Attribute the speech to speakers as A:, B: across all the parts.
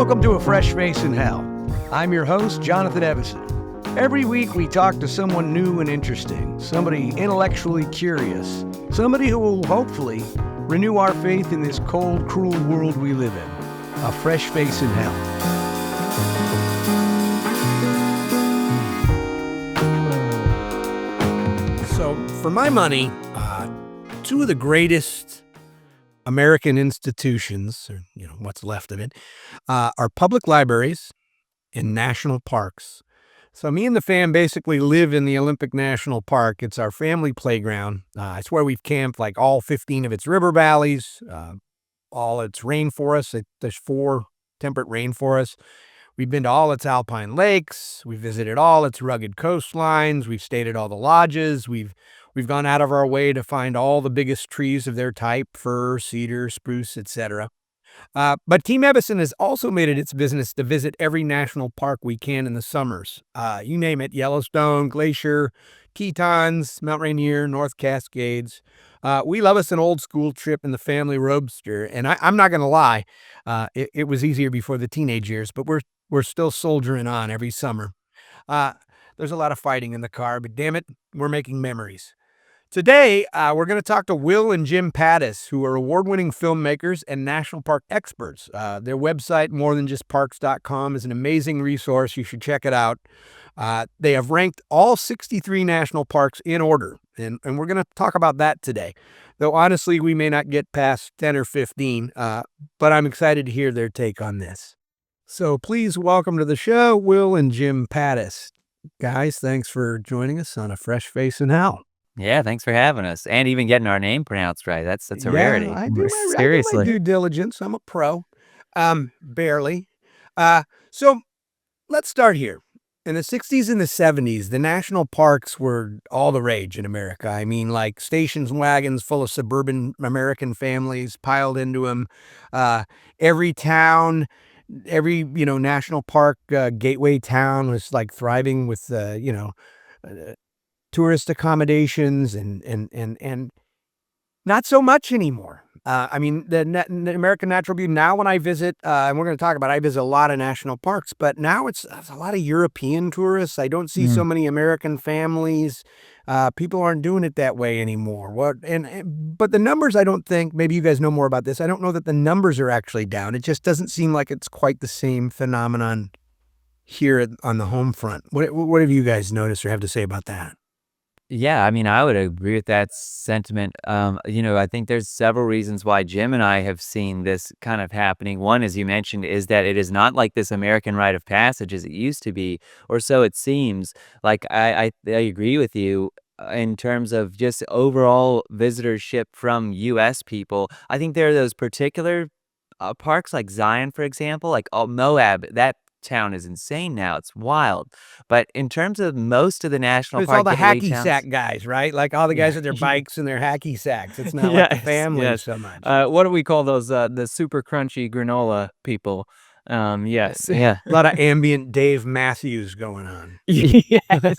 A: Welcome to A Fresh Face in Hell. I'm your host, Jonathan Evison. Every week we talk to someone new and interesting, somebody intellectually curious, somebody who will hopefully renew our faith in this cold, cruel world we live in. A Fresh Face in Hell. So, for my money, two of the greatest American institutions, or what's left of it, are public libraries and national parks. So me and the fam basically live in the Olympic National Park. It's our family playground. It's where we've camped like all 15 of its river valleys, all its rainforests. There's 4 temperate rainforests. We've been to all its alpine lakes. We've visited all its rugged coastlines. We've stayed at all the lodges. We've gone out of our way to find all the biggest trees of their type: fir, cedar, spruce, etc. But Team Evison has also made it its business to visit every national park we can in the summers. You name it: Yellowstone, Glacier, Tetons, Mount Rainier, North Cascades. We love us an old school trip in the family roadster, and I'm not going to lie, it was easier before the teenage years, but we're still soldiering on every summer. There's a lot of fighting in the car, but damn it, we're making memories. Today, we're going to talk to Will and Jim Pattiz, who are award-winning filmmakers and national park experts. Their website, morethanjustparks.com, is an amazing resource. You should check it out. They have ranked all 63 national parks in order, and we're going to talk about that today. Though, honestly, we may not get past 10 or 15, but I'm excited to hear their take on this. So please welcome to the show, Will and Jim Pattiz. Guys, thanks for joining us on A Fresh Face in Hell.
B: Yeah, thanks for having us, and even getting our name pronounced right. That's a rarity.
A: I do my
B: Seriously.
A: due diligence. I'm a pro. Barely. So let's start here. In the 60s and the 70s, the national parks were all the rage in America. I mean, like stations and wagons full of suburban American families piled into them. Every town, every national park gateway town was like thriving with tourist accommodations and not so much anymore. I mean, the American Natural Beauty, now when I visit, and we're going to talk about, I visit a lot of national parks, but now it's a lot of European tourists. I don't see so many American families. People aren't doing it that way anymore. But the numbers, I don't think, maybe you guys know more about this, I don't know that the numbers are actually down. It just doesn't seem like it's quite the same phenomenon here on the home front. What have you guys noticed or have to say about that?
B: Yeah, I mean, I would agree with that sentiment. I think there's several reasons why Jim and I have seen this kind of happening. One, as you mentioned, is that it is not like this American rite of passage as it used to be, or so it seems. Like, I agree with you in terms of just overall visitorship from U.S. people. I think there are those particular parks like Zion, for example, like Moab, that town is insane now. It's wild. But in terms of most of the national
A: It's
B: park
A: all the
B: gateway
A: hacky
B: towns,
A: sack guys, right? Like all the guys with their bikes and their hacky sacks. It's not like the families so much.
C: What do we call those? The super crunchy granola people. Yes.
B: yeah.
A: A lot of ambient Dave Matthews going on.
C: Yes.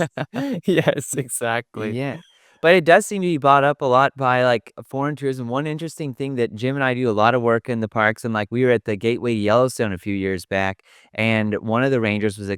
C: Yes, exactly.
B: Yeah. But it does seem to be bought up a lot by like foreign tourism. One interesting thing that Jim and I do a lot of work in the parks, and like we were at the Gateway to Yellowstone a few years back, and one of the rangers was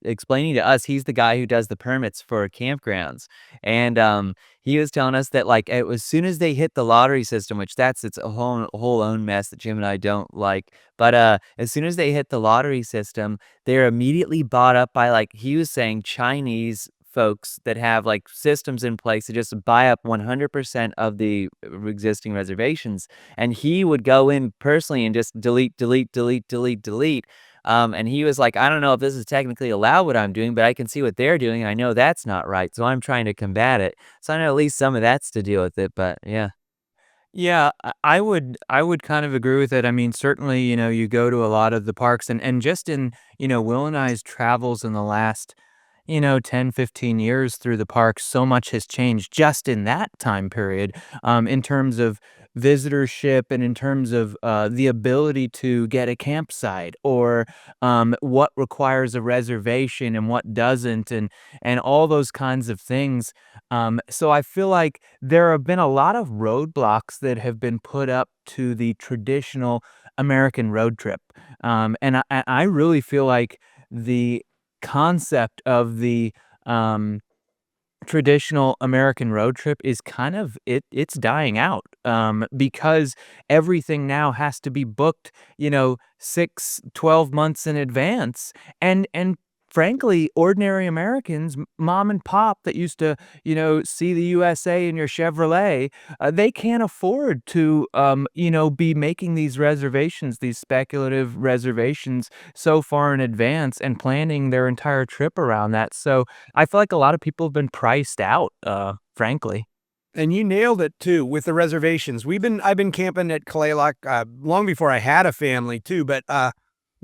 B: explaining to us, he's the guy who does the permits for campgrounds, and he was telling us that like as soon as they hit the lottery system, which it's a whole own mess that Jim and I don't like, but as soon as they hit the lottery system, they're immediately bought up by, like he was saying, Chinese folks that have like systems in place to just buy up 100% of the existing reservations. And he would go in personally and just delete. And he was like, I don't know if this is technically allowed what I'm doing, but I can see what they're doing. And I know that's not right. So I'm trying to combat it. So I know at least some of that's to deal with it, but yeah.
C: Yeah, I would kind of agree with it. I mean, certainly, you go to a lot of the parks and just in, Will and I's travels in the last 10, 15 years through the parks, so much has changed just in that time period, in terms of visitorship and in terms of the ability to get a campsite, or what requires a reservation and what doesn't, and all those kinds of things. So I feel like there have been a lot of roadblocks that have been put up to the traditional American road trip. And I really feel like the concept of the, um traditional American road trip is kind of it's dying out, because everything now has to be booked, 6, 12 months in advance, and frankly, ordinary Americans, mom and pop that used to, see the USA in your Chevrolet, they can't afford to, be making these reservations, these speculative reservations so far in advance and planning their entire trip around that, so I feel like a lot of people have been priced out, frankly.
A: And you nailed it too with the reservations. I've been camping at Kalaloch long before I had a family too, but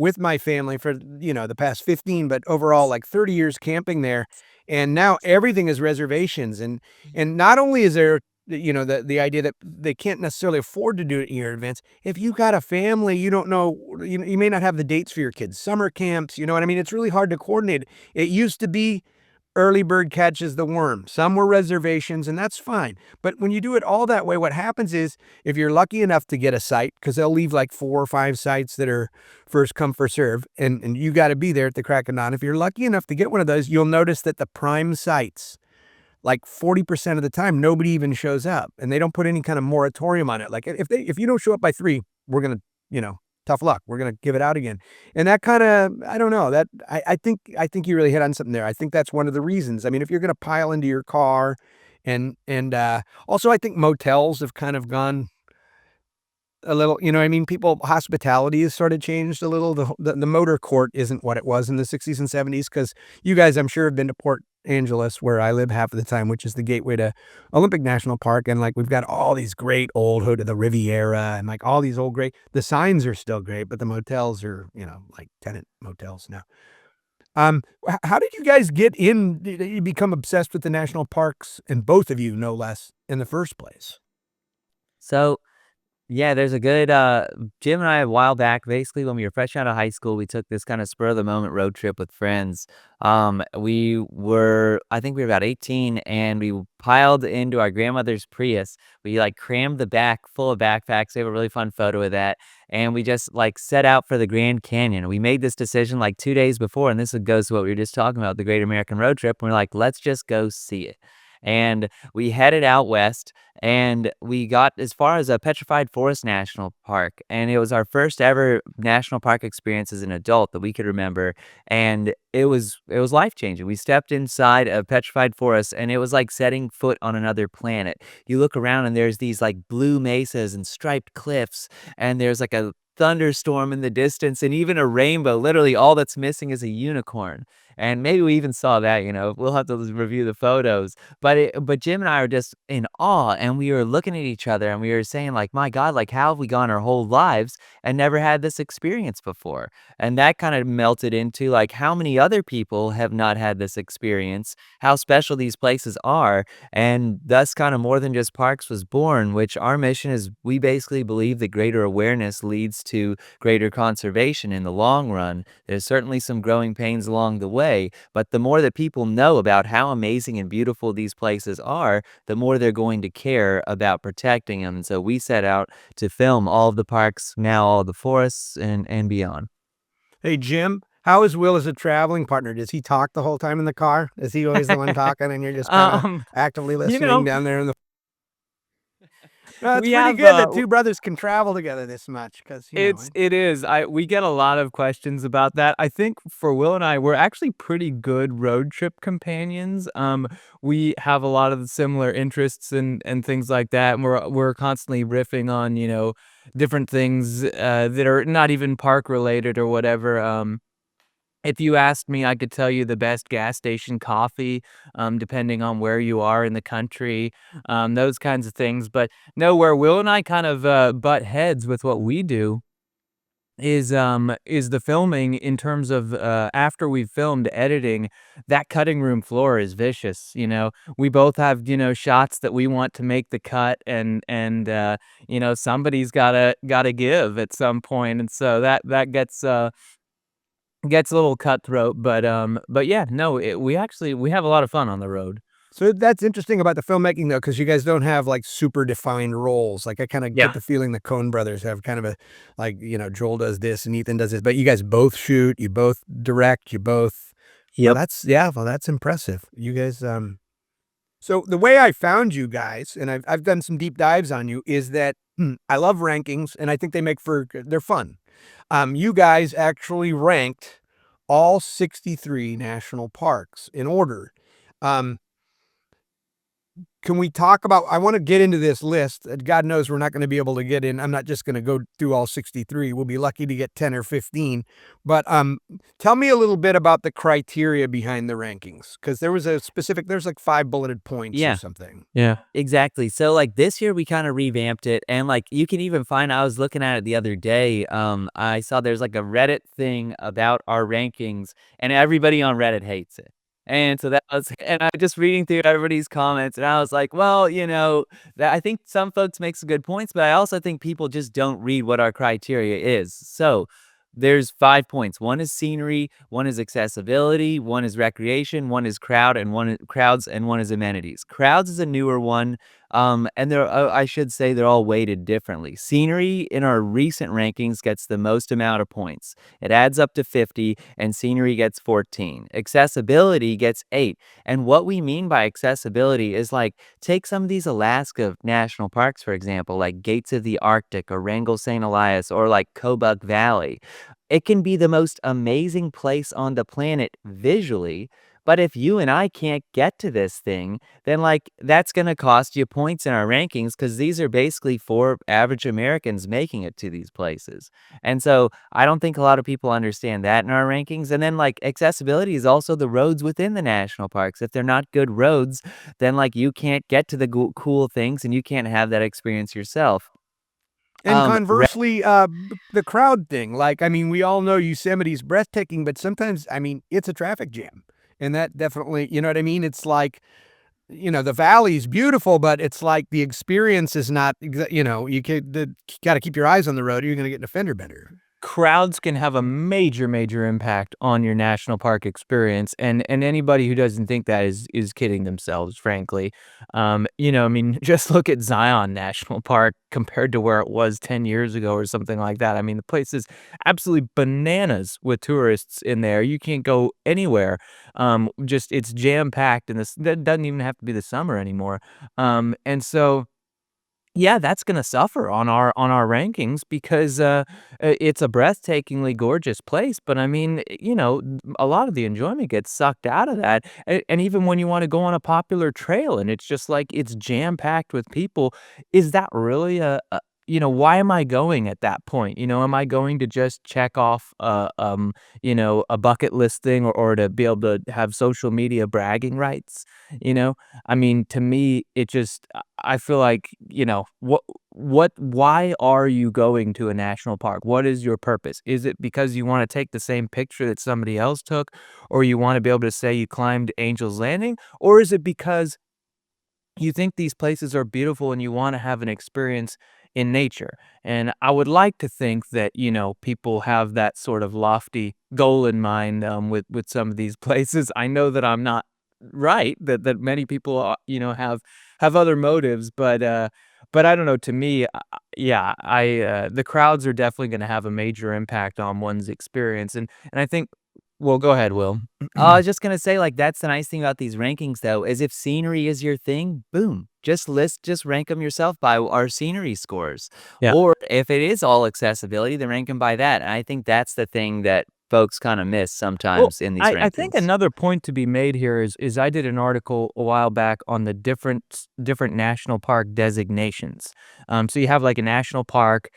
A: with my family for the past 15, but overall like 30 years camping there. And now everything is reservations. And not only is there the idea that they can't necessarily afford to do it in year advance. If you got a family, you don't know, you may not have the dates for your kids' summer camps. You know what I mean? It's really hard to coordinate. It used to be early bird catches the worm. Some were reservations, and that's fine. But when you do it all that way, what happens is if you're lucky enough to get a site, because they'll leave like 4 or 5 sites that are first come, first serve, and you got to be there at the crack of dawn. If you're lucky enough to get one of those, you'll notice that the prime sites, like 40% of the time, nobody even shows up, and they don't put any kind of moratorium on it. Like if you don't show up by 3, we're gonna, tough luck. We're gonna give it out again. And that kind of, I don't know, that I think you really hit on something there. I think that's one of the reasons. I mean, if you're gonna pile into your car, and also I think motels have kind of gone a little, I mean, people hospitality has sort of changed a little. The motor court isn't what it was in the 60s and 70s because you guys, I'm sure, have been to Port Angeles, where I live half of the time, which is the gateway to Olympic National Park. And like we've got all these great old hood of the Riviera and like all these old great, the signs are still great, but the motels are, like tenant motels now. How did you guys get in? Did you become obsessed with the national parks, and both of you, no less, in the first place?
B: So yeah, there's a good, Jim and I, a while back, basically, when we were fresh out of high school, we took this kind of spur of the moment road trip with friends. I think we were about 18, and we piled into our grandmother's Prius. We like crammed the back full of backpacks. We have a really fun photo of that. And we just like set out for the Grand Canyon. We made this decision like 2 days before, and this goes to what we were just talking about, the Great American Road Trip. And we're like, let's just go see it. And we headed out west, and we got as far as a Petrified Forest National Park, and it was our first ever national park experience as an adult that we could remember, and it was life-changing. We stepped inside a petrified forest, and it was like setting foot on another planet. You look around, and there's these, like, blue mesas and striped cliffs, and there's, like, a thunderstorm in the distance and even a rainbow. Literally, all that's missing is a unicorn, and maybe we even saw that, we'll have to review the photos. But Jim and I are just in awe, and we were looking at each other, and we were saying, like, "My God, like, how have we gone our whole lives and never had this experience before?" And that kinda melted into, like, how many other people have not had this experience, how special these places are, and thus kinda More Than Just Parks was born, which our mission is we basically believe that greater awareness leads to greater conservation in the long run. There's certainly some growing pains along the way, but the more that people know about how amazing and beautiful these places are, the more they're going to care about protecting them. And so we set out to film all of the parks, now all of the forests, and beyond.
A: Hey, Jim, how is Will as a traveling partner? Does he talk the whole time in the car? Is he always the one talking and you're just kind of
C: Um,
A: actively
C: you
A: listening
C: know,
A: down there in the No, it's
C: we
A: pretty
C: have
A: good that two brothers can travel together this much because,
C: it is. We get a lot of questions about that. I think for Will and I, we're actually pretty good road trip companions. We have a lot of the similar interests and things like that, and we're constantly riffing on, different things that are not even park related or whatever. If you asked me, I could tell you the best gas station coffee, depending on where you are in the country, those kinds of things. But no, where Will and I kind of butt heads with what we do is the filming in terms of after we've filmed editing, that cutting room floor is vicious. We both have shots that we want to make the cut, and somebody's gotta give at some point, and so that gets a little cutthroat, but yeah, no, we have a lot of fun on the road.
A: So that's interesting about the filmmaking, though, because you guys don't have like super defined roles. Like I kind of
C: Yeah.
A: get the feeling the Coen brothers have kind of a like, Joel does this and Ethan does this, but you guys both shoot, you both direct, you both. Well,
B: Yep.
A: that's impressive. You guys, so the way I found you guys, and I've done some deep dives on you, is that I love rankings, and I think they're fun. You guys actually ranked all 63 national parks in order. Um, can we talk about I wanna get into this list. God knows we're not gonna be able to get in. I'm not just gonna go through all 63. We'll be lucky to get 10 or 15. But, tell me a little bit about the criteria behind the rankings, because there's like 5 bulleted points or
B: Yeah.
A: something.
C: Yeah.
B: Exactly. So, like, this year we kinda revamped it, and, like, you can even find I was looking at it the other day, I saw there's, like, a Reddit thing about our rankings, and everybody on Reddit hates it. And so that was and I just reading through everybody's comments, and I was like, "Well, that I think some folks make some good points, but I also think people just don't read what our criteria is." So, there's 5 points. One is scenery, one is accessibility, one is recreation, one is crowds, and one is amenities. Crowds is a newer one, and I should say they're all weighted differently. Scenery in our recent rankings gets the most amount of points. It adds up to 50, and scenery gets 14. Accessibility gets 8. And what we mean by accessibility is like take some of these Alaska national parks, for example, like Gates of the Arctic or Wrangell St. Elias or like Kobuk Valley. It can be the most amazing place on the planet visually, but if you and I can't get to this thing, then, like, that's gonna cost you points in our rankings because these are basically for average Americans making it to these places. And so, I don't think a lot of people understand that in our rankings, and then, like, accessibility is also the roads within the national parks. If they're not good roads, then, like, you can't get to the cool things, and you can't have that experience yourself.
A: And
B: Re
A: conversely, the crowd thing, like, I mean, we all know Yosemite's breathtaking, but sometimes, I mean, it's a traffic jam. And that definitely, you know what I mean? It's like, the valley's beautiful, but it's like the experience is not, you gotta keep your eyes on the road or you're gonna get in a fender bender.
C: Crowds can have a major, major impact on your national park experience, and anybody who doesn't think that is kidding themselves, frankly. I mean, just look at Zion National Park compared to where it was 10 years ago or something like that. I mean, the place is absolutely bananas with tourists in there. You can't go anywhere. Just it's jam-packed, and this that doesn't even have to be the summer anymore. And so yeah, that's gonna suffer on our rankings because, it's a breathtakingly gorgeous place, but I mean, a lot of the enjoyment gets sucked out of that, and even when you wanna go on a popular trail and it's just like it's jam-packed with people, is that really why am I going at that point? Am I going to just check off, a bucket list thing or to be able to have social media bragging rights, you know? I mean, to me, it just I feel like, why are you going to a national park? What is your purpose? Is it because you wanna take the same picture that somebody else took, or you wanna be able to say you climbed Angel's Landing, or is it because you think these places are beautiful and you wanna have an experience in nature? And I would like to think that, people have that sort of lofty goal in mind, with some of these places. I know that I'm not right, that many people, have other motives, but I don't know, to me, yeah, the crowds are definitely gonna have a major impact on one's experience, and I think well, go ahead, Will.
B: I was just gonna say, like, that's the nice thing about these rankings, though, is if scenery is your thing, boom, just rank them yourself by our scenery scores.
C: Yeah.
B: Or if it is all accessibility, then rank them by that, and I think that's the thing that folks kinda miss
C: Well,
B: sometimes in these
C: I think
B: rankings.
C: another point to be made here is I did an article a while back on the different national park designations. So you have like a national park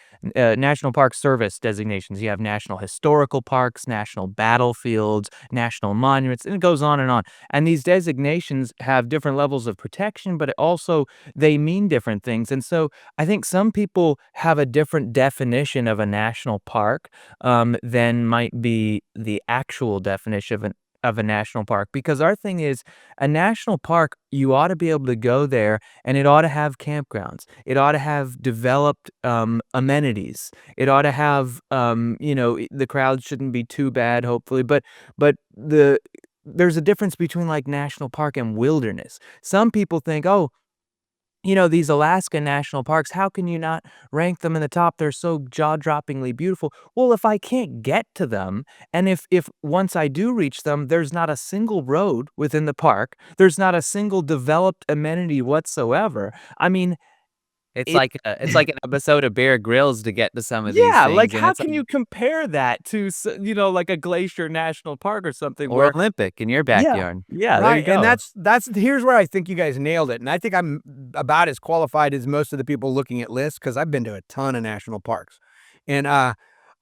C: service designations. You have national historical parks, national battlefields, national monuments, and it goes on and on. And these designations have different levels of protection, but it also they mean different things. And so I think some people have a different definition of a national park than might be the actual definition of a national park. Because our thing is, a national park, you ought to be able to go there, and it ought to have campgrounds. It ought to have developed amenities. It ought to have, the crowd shouldn't be too bad, hopefully, but the there's a difference between like national park and wilderness. Some people think, oh, you know, these Alaska national parks, how can you not rank them in the top? They're so jaw-droppingly beautiful. Well, if I can't get to them, and if once I do reach them, there's not a single road within the park, there's not a single developed amenity whatsoever. I mean,
B: It's
C: it
B: like it's like an episode of Bear Grylls to get to some of these
C: yeah, like,
B: things, and
C: how
B: it's like
C: can you compare that to like a glacier national park or something
B: or
C: where
B: Olympic in your
C: yeah,
B: backyard.
C: yeah, there you
A: Right, and
C: go.
A: that's here's where I think you guys nailed it, and I think I'm about as qualified as most of the people looking at lists because 'cause I've been to a ton of national parks, and,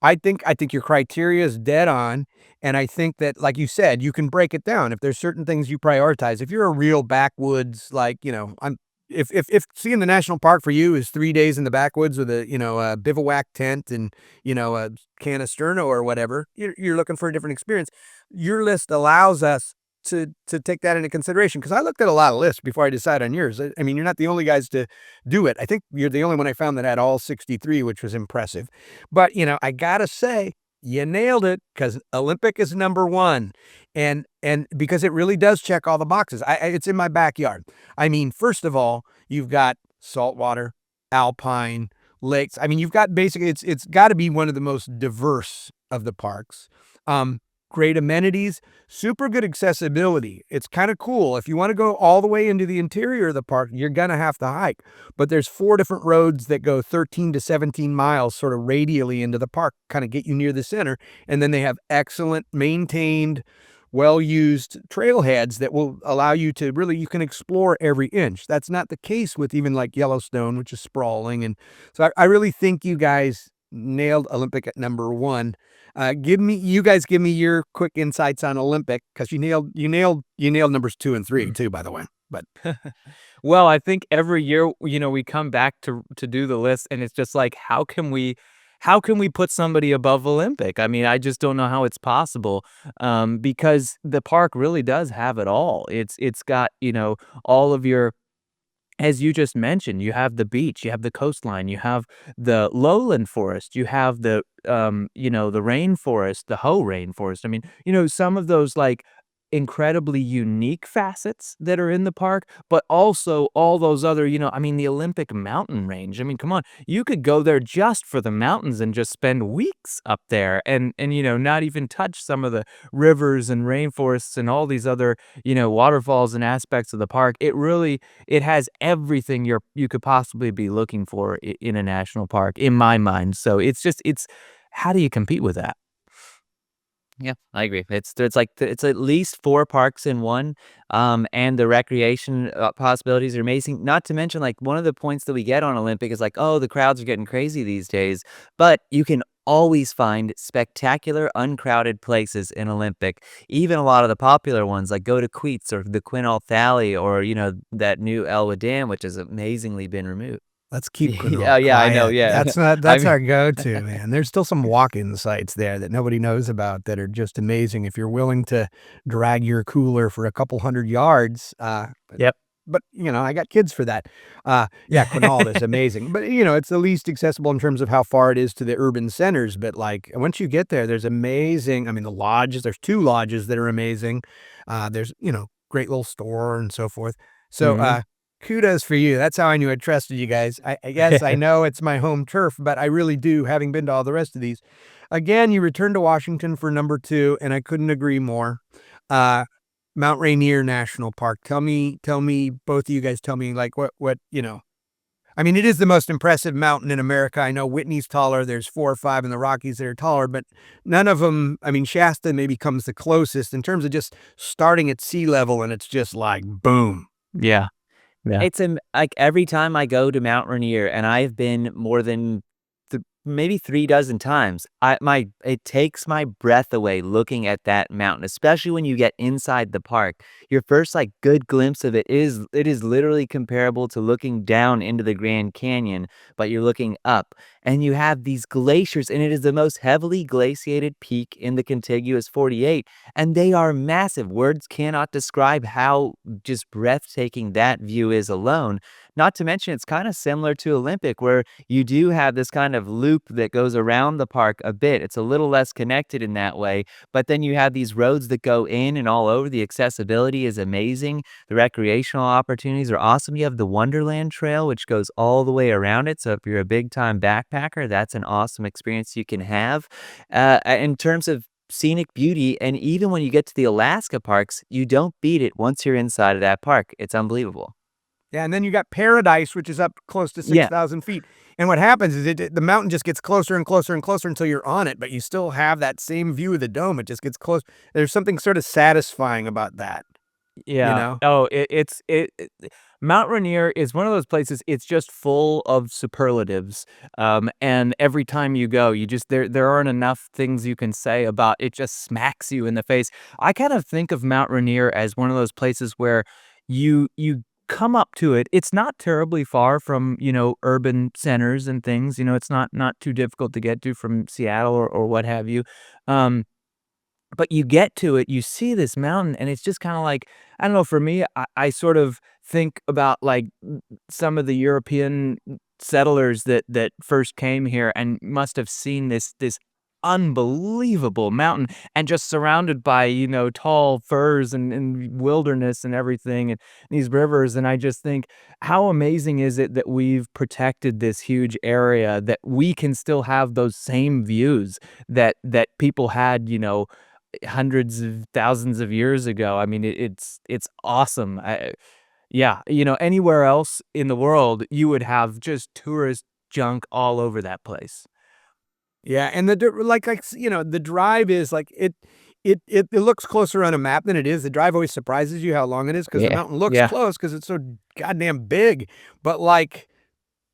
A: I think your criteria is dead on, and I think that, like you said, you can break it down if there's certain things you prioritize. If you're a real backwoods, like, I'm if seeing the national park for you is 3 days in the backwoods with a bivouac tent and, a can of Sterno or whatever, you're looking for a different experience. Your list allows us to take that into consideration because I looked at a lot of lists before I decide on yours. I mean, you're not the only guys to do it. I think you're the only one I found that had all 63, which was impressive. But, I gotta say, you nailed it because Olympic is number one, and because it really does check all the boxes. It's in my backyard. I mean, first of all, you've got saltwater, alpine, lakes. I mean, you've got basically it's got to be one of the most diverse of the parks. Um, Great amenities, super good accessibility. It's kind of cool. If you want to go all the way into the interior of the park, you're gonna have to hike. But there's 4 different roads that go 13 to 17 miles sort of radially into the park, kind of get you near the center. And then they have excellent maintained, well-used trailheads that will allow you to really you can explore every inch. That's not the case with even like Yellowstone, which is sprawling. And so I really think you guys nailed Olympic at number one. You guys give me your quick insights on Olympic because you nailed numbers 2 and 3 too, by the way. But
C: Well, I think every year, we come back to do the list, and it's just like, how can we put somebody above Olympic? I mean, I just don't know how it's possible, because the park really does have it all. It's got, all of your as you just mentioned, you have the beach, you have the coastline, you have the lowland forest, you have the rainforest, the Hoh rainforest. I mean, some of those like incredibly unique facets that are in the park, but also all those other, I mean, the Olympic mountain range. I mean, come on, you could go there just for the mountains and just spend weeks up there and not even touch some of the rivers and rainforests and all these other, waterfalls and aspects of the park. It has everything you could possibly be looking for in a national park, in my mind. So it's how do you compete with that?
B: Yeah, I agree. It's at least 4 parks in one, and the recreation, possibilities are amazing. Not to mention, like, one of the points that we get on Olympic is like, "Oh, the crowds are getting crazy these days," but you can always find spectacular, uncrowded places in Olympic. Even a lot of the popular ones, like go to Queets or the Quinault Valley or, that new Elwood Dam, which has amazingly been removed.
A: let's keep
B: Yeah,
A: Quinault
B: yeah, I know,
A: quiet.
B: yeah. I
A: That's
B: mean
A: our go-to, man. There's still some walk-in sites there that nobody knows about that are just amazing if you're willing to drag your cooler for a couple hundred yards.
C: Yep.
A: But I got kids for that. Yeah, Quinault is amazing, but it's the least accessible in terms of how far it is to the urban centers. But like once you get there, there's amazing. I mean, the lodges. There's 2 lodges that are amazing. There's great little store and so forth. So
C: Mhm.
A: kudos for you. That's how I knew I trusted you guys. I guess I know it's my home turf, but I really do, having been to all the rest of these. Again, you returned to Washington for number 2, and I couldn't agree more. Uh, Mount Rainier National Park. Tell me, both of you guys tell me, like, what. I mean, it is the most impressive mountain in America. I know Whitney's taller. There's 4 or 5 in the Rockies that are taller, but none of them, I mean, Shasta maybe comes the closest in terms of just starting at sea level, and it's just like, boom.
C: Yeah. Yeah.
B: Like, every time I go to Mount Rainier, and I've been more than maybe 3 dozen times, it takes my breath away looking at that mountain, especially when you get inside the park. Your first, like, good glimpse of it is literally comparable to looking down into the Grand Canyon, but you're looking up, and you have these glaciers, and it is the most heavily glaciated peak in the contiguous 48, and they are massive. Words cannot describe how just breathtaking that view is alone. Not to mention, it's kinda similar to Olympic, where you do have this kind of loop loop that goes around the park a bit. It's a little less connected in that way, but then you have these roads that go in and all over. The accessibility is amazing. The recreational opportunities are awesome. You have the Wonderland Trail, which goes all the way around it. So if you're a big time backpacker, that's an awesome experience you can have. In terms of scenic beauty, and even when you get to the Alaska parks, you don't beat it once you're inside of that park. It's unbelievable.
A: Yeah, and then you got Paradise, which is up close to
B: Yeah.
A: 6,000 feet. And what happens is the mountain just gets closer and closer and closer until you're on it, but you still have that same view of the dome. It just gets close. There's something sort of satisfying about that, you
C: Yeah.
A: know?
C: Oh, Mount Rainier is one of those places, it's just full of superlatives. And every time you go, you just there aren't enough things you can say about it, just smacks you in the face. I kind of think of Mount Rainier as one of those places where you come up to it. It's not terribly far from, urban centers and things. It's not too difficult to get to from Seattle or what have you. Um but you get to it, you see this mountain, and it's just kinda like I don't know, for me, I sort of think about, like, some of the European settlers that first came here and must have seen this unbelievable mountain and just surrounded by, tall firs and wilderness and everything and these rivers, and I just think, how amazing is it that we've protected this huge area, that we can still have those same views that people had, hundreds of thousands of years ago. I mean, it's awesome. Yeah, anywhere else in the world, you would have just tourist junk all over that place.
A: Yeah, and the drive is like it looks closer on a map than it is. The drive always surprises you how long it is because the
B: Yeah.
A: mountain looks
C: Yeah.
A: close because it's so goddamn big, but, like,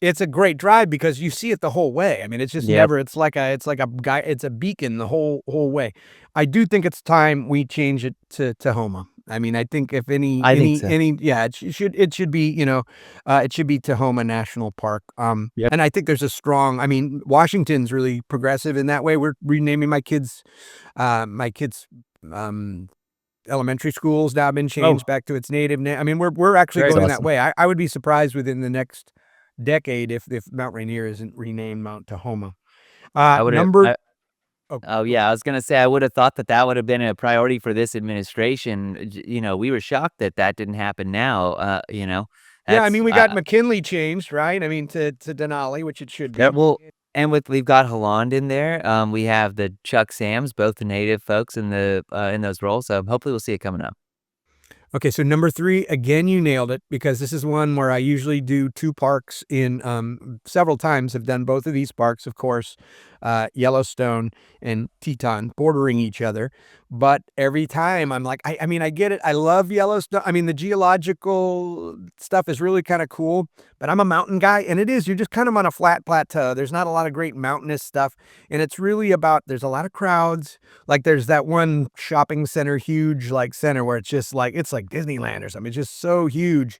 A: it's a great drive because you see it the whole way. I mean, it's just
B: Yep.
A: never it's a beacon the whole way. I do think it's time we change it to Homa. I mean, I think if
B: I think so.
A: yeah, it should be, it should be Tahoma National Park.
B: Yep.
A: And I think there's a strong I mean, Washington's really progressive in that way. We're renaming my kids' um, elementary school's now been
C: Oh,
A: changed back to its native name. I mean, we're actually
C: very
B: It's
A: going that
B: awesome.
A: way. I would be surprised within the next decade if Mount Rainier isn't renamed Mount Tahoma.
B: I would've
A: Number
B: I
A: oh,
B: Oh,
A: go
B: yeah,
A: ahead.
B: I was gonna say I would've thought that that would've been a priority for this administration. We were shocked that that didn't happen now,
A: Yeah, I mean,
B: that's,
A: we got McKinley changed, right? I mean, to Denali, which it should
B: Yep.
A: be.
B: Well, and we've got Holland in there. We have the Chuck Sams, both the native folks in those roles. So hopefully we'll see it coming up.
A: Okay, so number 3, again, you nailed it because this is one where I usually do 2 parks in, several times. Have done both of these parks, of course, Yellowstone and Teton bordering each other, but every time I'm like, I mean, I get it. I love Yellowstone. I mean, the geological stuff is really kinda cool, but I'm a mountain guy, and it is. You're just kind of on a flat plateau. There's not a lot of great mountainous stuff, and it's really about there's a lot of crowds. Like, there's that one shopping center, huge, like, center where it's like Disneyland or something. It's just so huge,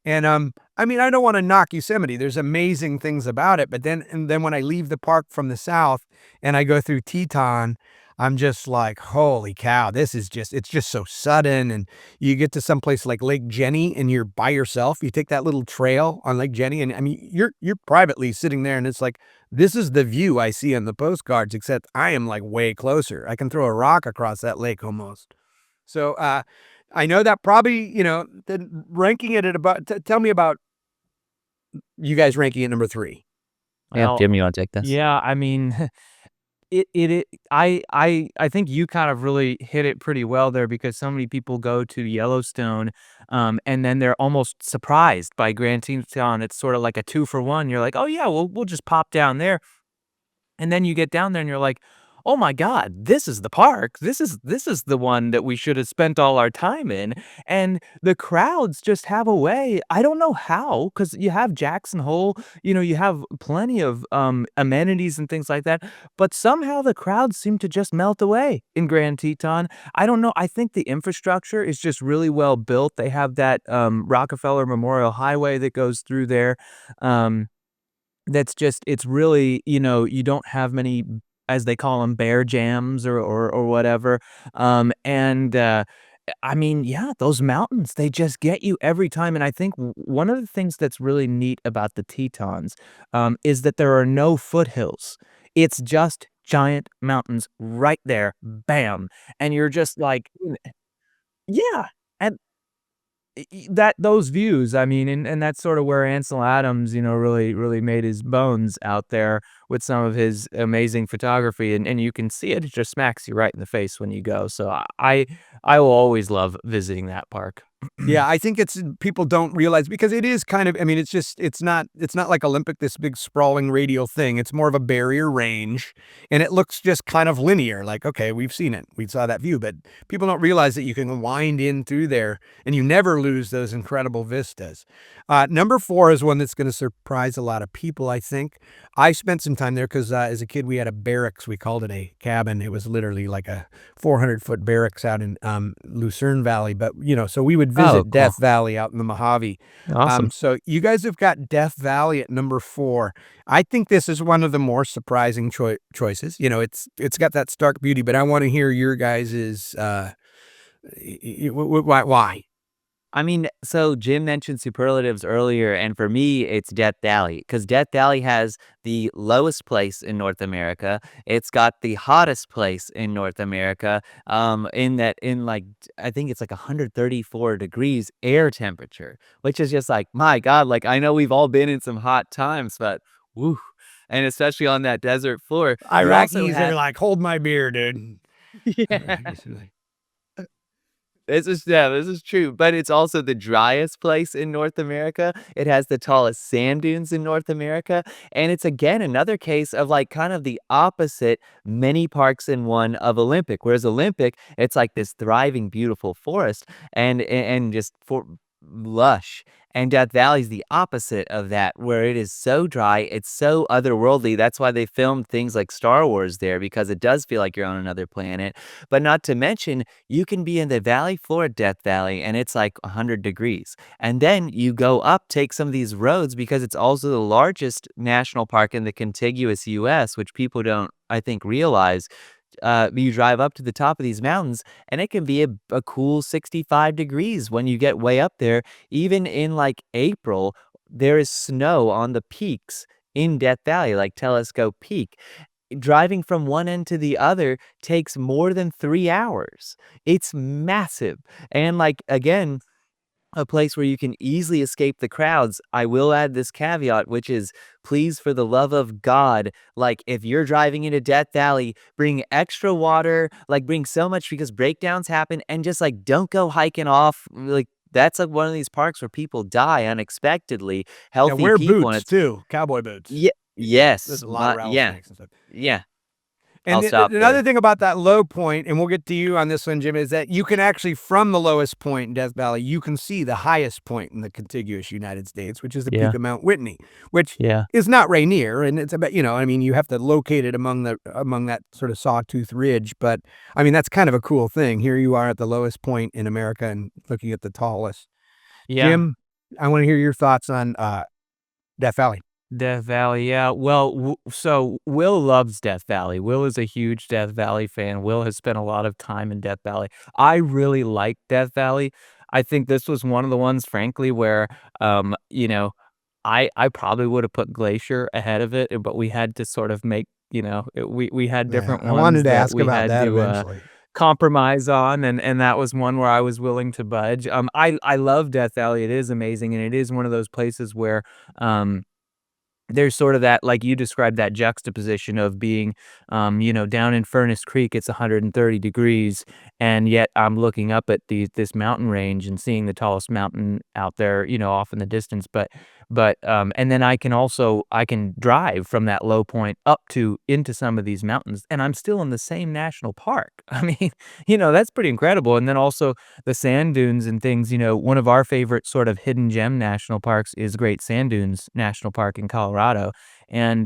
A: and, I mean, I don't wanna knock Yosemite. There's amazing things about it, but then when I leave the park from the south and I go through Teton, I'm just like, "Holy cow, this is just" it's just so sudden, and you get to some place like Lake Jenny, and you're by yourself. You take that little trail on Lake Jenny, and, I mean, you're privately sitting there, and it's like, this is the view I see on the postcards, except I am, like, way closer. I can throw a rock across that lake almost. So, I know that probably, then ranking it at about tell me about you guys ranking it number 3.
B: Yeah,
C: well,
B: Jim, you wanna take this?
C: yeah, I mean, I think you kind of really hit it pretty well there because so many people go to Yellowstone, and then they're almost surprised by Grand Teton. It's sort of like a 2 for 1. You're like, "Oh, yeah, we'll just pop down there." And then you get down there and you're like, "Oh my god, this is the park. This is the one that we should have spent all our time in." And the crowds just have a way. I don't know how, because you have Jackson Hole, you have plenty of amenities and things like that, but somehow the crowds seem to just melt away in Grand Teton. I don't know. I think the infrastructure is just really well built. They have that Rockefeller Memorial Highway that goes through there. Um, that's just it's really, you don't have many, as they call them, bear jams or whatever, and, I mean, yeah, those mountains, they just get you every time, and I think one of the things that's really neat about the Tetons, is that there are no foothills. It's just giant mountains right there, bam, and you're just like yeah, and that those views, I mean, and that's sort of where Ansel Adams, really made his bones out there with some of his amazing photography, and you can see it. It just smacks you right in the face when you go. So I will always love visiting that park.
A: Yeah, I think it's people don't realize because it is kind of I mean, it's not like Olympic, this big sprawling radial thing. It's more of a barrier range, and it looks just kind of linear, like, "Okay, we've seen it. We saw that view," but people don't realize that you can wind in through there, and you never lose those incredible vistas. Number 4 is one that's gonna surprise a lot of people, I think. I spent some time there 'cause, as a kid, we had a barracks. We called it a cabin. It was literally like a 400-foot barracks out in, Lucerne Valley, but, so we would
C: Oh,
A: visit
C: cool.
A: Death Valley out in the Mojave.
C: Awesome.
A: So you guys have got Death Valley at number 4. I think this is one of the more surprising choices. It's got that stark beauty, but I wanna hear your guys's, why?
B: I mean, so Jim mentioned superlatives earlier, and for me, it's Death Valley because Death Valley has the lowest place in North America. It's got the hottest place in North America. I think it's like 134 degrees air temperature, which is just like, my God, like I know we've all been in some hot times, but woo. And especially on that desert floor, you also
A: Iraqis are
B: have,
A: like, "Hold my beer, dude."
B: yeah.
A: Iraqis are like
B: This is true, but it's also the driest place in North America. It has the tallest sand dunes in North America, and it's again another case of like kind of the opposite many parks in one of Olympic. Whereas Olympic, it's like this thriving, beautiful forest and just for lush. And Death Valley is the opposite of that, where it is so dry, it's so otherworldly. That's why they filmed things like Star Wars there, because it does feel like you're on another planet. But not to mention, you can be in the valley floor at Death Valley and it's like 100 degrees. And then you go up, take some of these roads because it's also the largest national park in the contiguous US, which people don't, I think, realize. You drive up to the top of these mountains and it can be a cool 65 degrees when you get way up there. Even in like April, there is snow on the peaks in Death Valley, like Telescope Peak. Driving from one end to the other takes more than 3 hours. It's massive, and, like, again, a place where you can easily escape the crowds. I will add this caveat, which is, please, for the love of God, like, if you're driving into Death Valley, bring extra water, like, bring so much because breakdowns happen, and just, like, don't go hiking off, like, that's, like, one of these parks where people die unexpectedly,
A: Yeah,
B: healthy
A: wear
B: people, and
A: boots
B: it's
A: too, cowboy boots. There's
B: yes,
A: a lot of
B: yeah.
A: rattlesnakes and stuff.
B: Yeah,
A: And
B: I'll stop
A: another
B: there.
A: thing about that low point, and we'll get to you on this one, Jim, is that you can actually, from the lowest point in Death Valley, you can see the highest point in the contiguous United States, which is the peak
C: Yeah,
A: of Mount Whitney, which
C: yeah.
A: is not Rainier, and it's about, I mean, you have to locate it among that sort of sawtooth ridge, but I mean, that's kind of a cool thing. Here you are at the lowest point in America and looking at the tallest.
C: Yeah.
A: Jim, I want to hear your thoughts on Death Valley.
C: Death Valley, yeah. Well, so Will loves Death Valley. Will is a huge Death Valley fan. Will has spent a lot of time in Death Valley. I really like Death Valley. I think this was one of the ones, frankly, where, um, you know, I probably would have put Glacier ahead of it, but we had to sort of make, we had
A: Yeah,
C: different
A: I wanted
C: ones
A: to
C: that
A: ask
C: we
A: about
C: had
A: that
C: to
A: eventually.
C: compromise on, and that was one where I was willing to budge. I love Death Valley. It is amazing, and it is one of those places where, um, there's sort of that, like you described, that juxtaposition of being, down in Furnace Creek, it's 130 degrees, and yet I'm looking up at this mountain range and seeing the tallest mountain out there, off in the distance. And then I can drive from that low point up to into some of these mountains, and I'm still in the same national park. I mean, that's pretty incredible. And then also the sand dunes and things, one of our favorite sort of hidden gem national parks is Great Sand Dunes National Park in Colorado. And,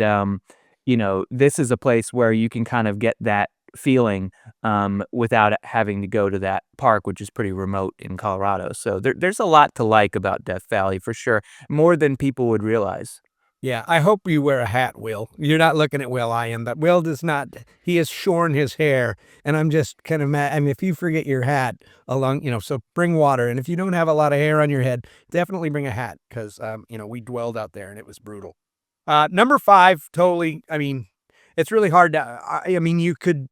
C: this is a place where you can kind of get that feeling without having to go to that park, which is pretty remote in Colorado. So there's a lot to like about Death Valley for sure, more than people would realize.
A: Yeah, I hope you wear a hat, Will. You're not looking at Will, I am, but Will does not. He has shorn his hair, and I'm just kind of mad. I mean, if you forget your hat along, so bring water. And if you don't have a lot of hair on your head, definitely bring a hat because, we dwelled out there and it was brutal. Number 5, totally. I mean, it's really hard to. I mean, you could,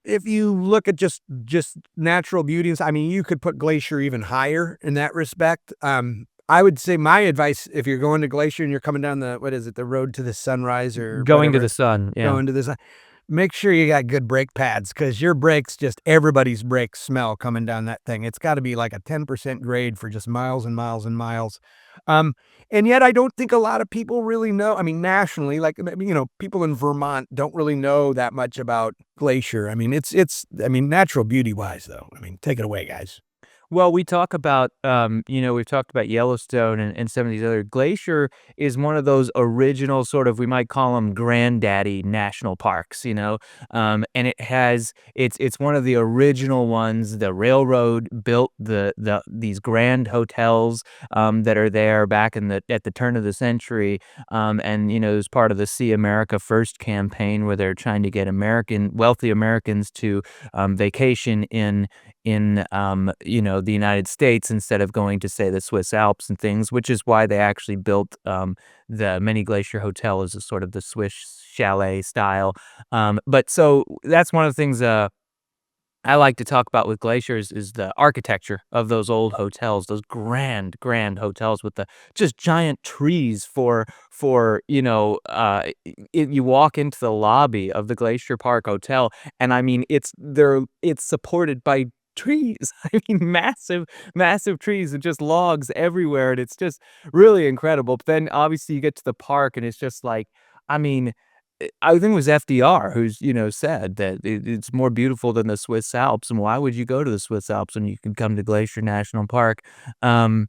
A: if you look at just natural beauties, I mean, you could put Glacier even higher in that respect. I would say my advice, if you're going to Glacier and you're coming down what is it, the road to the sunrise or
C: Going to
A: whatever,
C: the sun, yeah.
A: going to this, make sure you got good brake pads because your brakes, just everybody's brakes smell coming down that thing. It's got to be like a 10% grade for just miles and miles and miles. Um, and yet I don't think a lot of people really know. I mean, nationally, like, people in Vermont don't really know that much about Glacier. I mean, I mean, natural beauty wise, though. I mean, take it away, guys.
C: Well, we talk about, we've talked about Yellowstone and some of these other. Glacier is one of those original sort of, we might call them granddaddy national parks, and it's one of the original ones. The railroad built these grand hotels that are there back at the turn of the century, and it was part of the See America First campaign where they're trying to get wealthy Americans to vacation in the United States instead of going to, say, the Swiss Alps and things, which is why they actually built the Mini Glacier Hotel as a sort of the Swiss chalet style. But so that's one of the things I like to talk about with glaciers is the architecture of those old hotels, those grand hotels with the just giant trees you walk into the lobby of the Glacier Park Hotel, and I mean, it's supported by trees. I mean, massive trees and just logs everywhere, and it's just really incredible. But then obviously you get to the park and it's just like, I mean, I think it was FDR who's, said that it's more beautiful than the Swiss Alps, and why would you go to the Swiss Alps when you can come to Glacier National Park? Um,